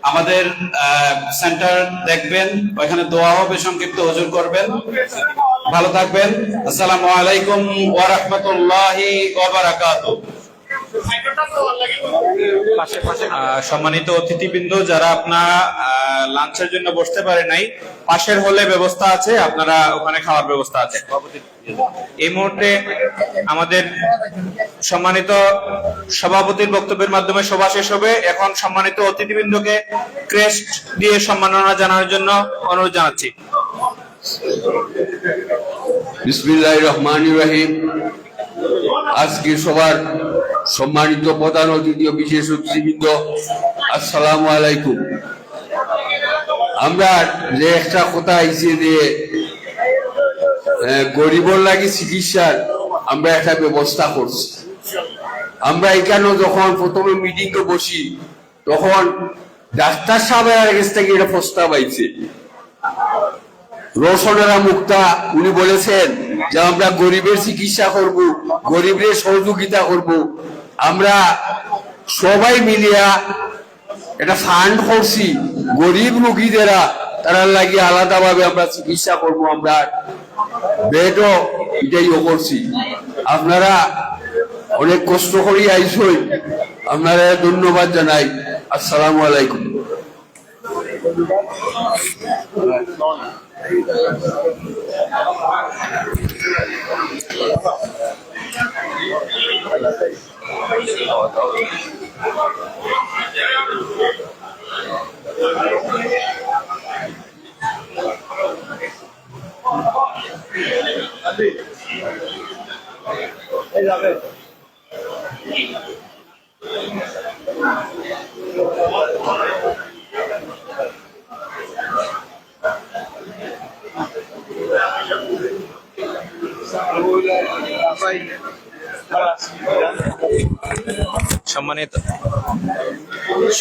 আমাদের সেন্টার দেখবেন, ওইখানে দোয়া হবে, সংক্ষিপ্ত হুজুর করবেন। ভালো থাকবেন। আসসালামু আলাইকুম ওয়া রাহমাতুল্লাহি ওয়া বারাকাতুহু। সম্মানিত অতিথিবৃন্দ, যারা আপনারা লাঞ্চের জন্য বসতে পারে নাই, পাশের হলে ব্যবস্থা আছে, আপনারা ওখানে খাওয়ার ব্যবস্থা আছে। এই মুহূর্তে আমাদের সম্মানিত সভাপতির বক্তব্যের মাধ্যমে সভা শেষ হবে। এখন সম্মানিত অতিথিবৃন্দকে ক্রেস্ট দিয়ে সম্মাননা জানানোর জন্য অনুরোধ জানাচ্ছি। বিসমিল্লাহির রহমানির রহিম। আজকে সবার সম্মানিত প্রধান অতিথি ও বিশেষ অতিথিবৃন্দ, আসসালামু আলাইকুম। আমরা যে একটা কথা আইছে যে গরিবর লাগি চিকিৎসার আমরা একটা ব্যবস্থা করছি। আমরা এখানে যখন প্রথমে মিটিং এ বসি তখন ডাক্তার সাহেবের কাছ থেকে এটা প্রস্তাব আইছে, রোশনেরা মুক্তা উনি বলেছেন যে আমরা গরিবের চিকিৎসা করব, গরিবের সহযোগিতা করব। আমরা সবাই মিলিয়া এটা ফান্ড করছি, গরিব রোগীদেরা তারা লাগি আলাদাভাবে আমরা চিকিৎসা করব, আমরা বেডও এটাই করছি। আপনারা অনেক কষ্ট করি আইসই, আপনারা ধন্যবাদ জানাই। আসসালামু আলাইকুম।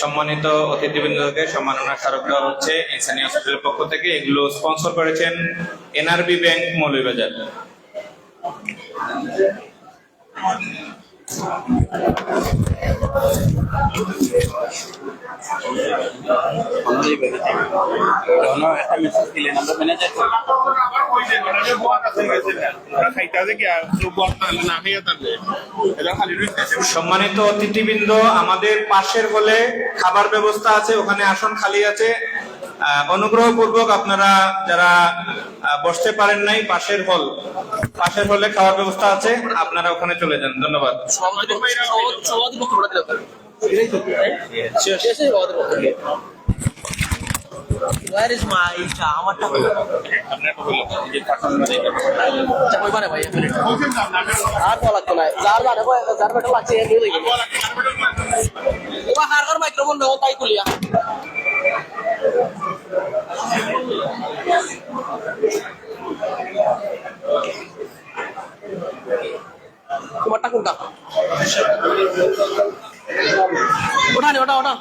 সম্মানিত অতিথিবৃন্দকে সম্মাননা স্মারক দেওয়া হচ্ছে ইনসানি হসপিটালের পক্ষ থেকে। এগুলো স্পন্সর করেছেন এনআরবি ব্যাংক মৌলভীবাজার। সম্মানিত অতিথিবৃন্দ, আমাদের পাশের হলে খাবার ব্যবস্থা আছে, ওখানে আসন খালি আছে। অনুগ্রহপূর্বক আপনারা যারা বসতে পারেন নাই, পাশের হলে খাওয়ার ব্যবস্থা আছে, আপনারা ওখানে চলে যান। ধন্যবাদ। Where is my আমার টাকা কইবারে ভাই আর বলা তো নাই যার বেটা লাগছে এ দিয়ে দিই ওয়া হারকার মাইক্রোফোন দাও তাই কুলিয়া তোমারটা কোনটা ওটা নে ওটা ওটা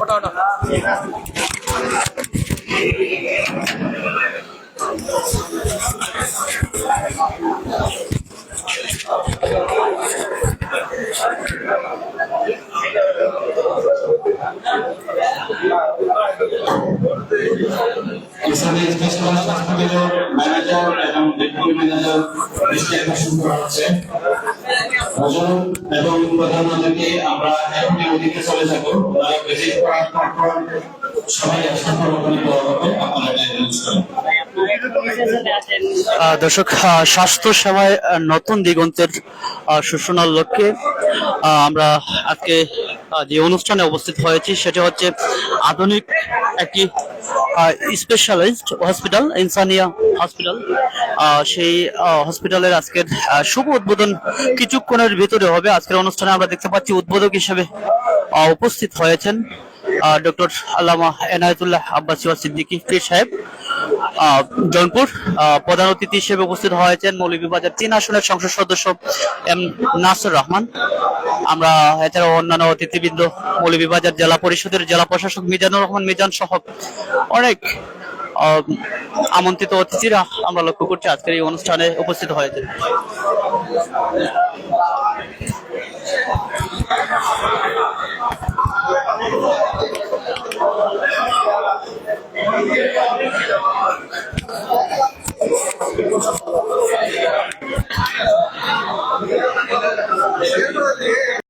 ওটা ওটা ম্যানেজার এবং ডেপুটি ম্যানেজার এবং প্রধানমন্ত্রীকে আমরা এখনই ওদিকে চলে যাবো। সবাই একসাথে দর্শক, স্বাস্থ্য সেবায় নতুন দিগন্তের সূচনার লক্ষ্যে আমরা আজকে যে অনুষ্ঠানে উপস্থিত হয়েছি সেটা হচ্ছে আধুনিক একটি স্পেশালাইজড হসপিটাল, ইনসানিয়া হসপিটাল। সেই হসপিটালের আজকের শুভ উদ্বোধন কিছুক্ষণের ভিতরে হবে। আজকের অনুষ্ঠানে আমরা দেখতে পাচ্ছি উদ্বোধক হিসেবে উপস্থিত হয়েছেন ডক্টর আল্লামা এনায়েতুল্লাহ আব্বাসী সিদ্দিকী পীর সাহেব জৌনপুর। প্রধান অতিথি হিসেবে উপস্থিত হয়েছেন মৌলভীবাজার 3 আসনের সংসদ সদস্য এম নাসির রহমান। আমরা এছাড়াও অন্যান্য অতিথিবৃন্দ, মৌলভীবাজার জেলা পরিষদের জেলা প্রশাসক মিজানুর রহমান মিজান সহ অনেক আমন্ত্রিত অতিথিরা আমরা লক্ষ্য করছি আজকের এই অনুষ্ঠানে উপস্থিত হয়েছে।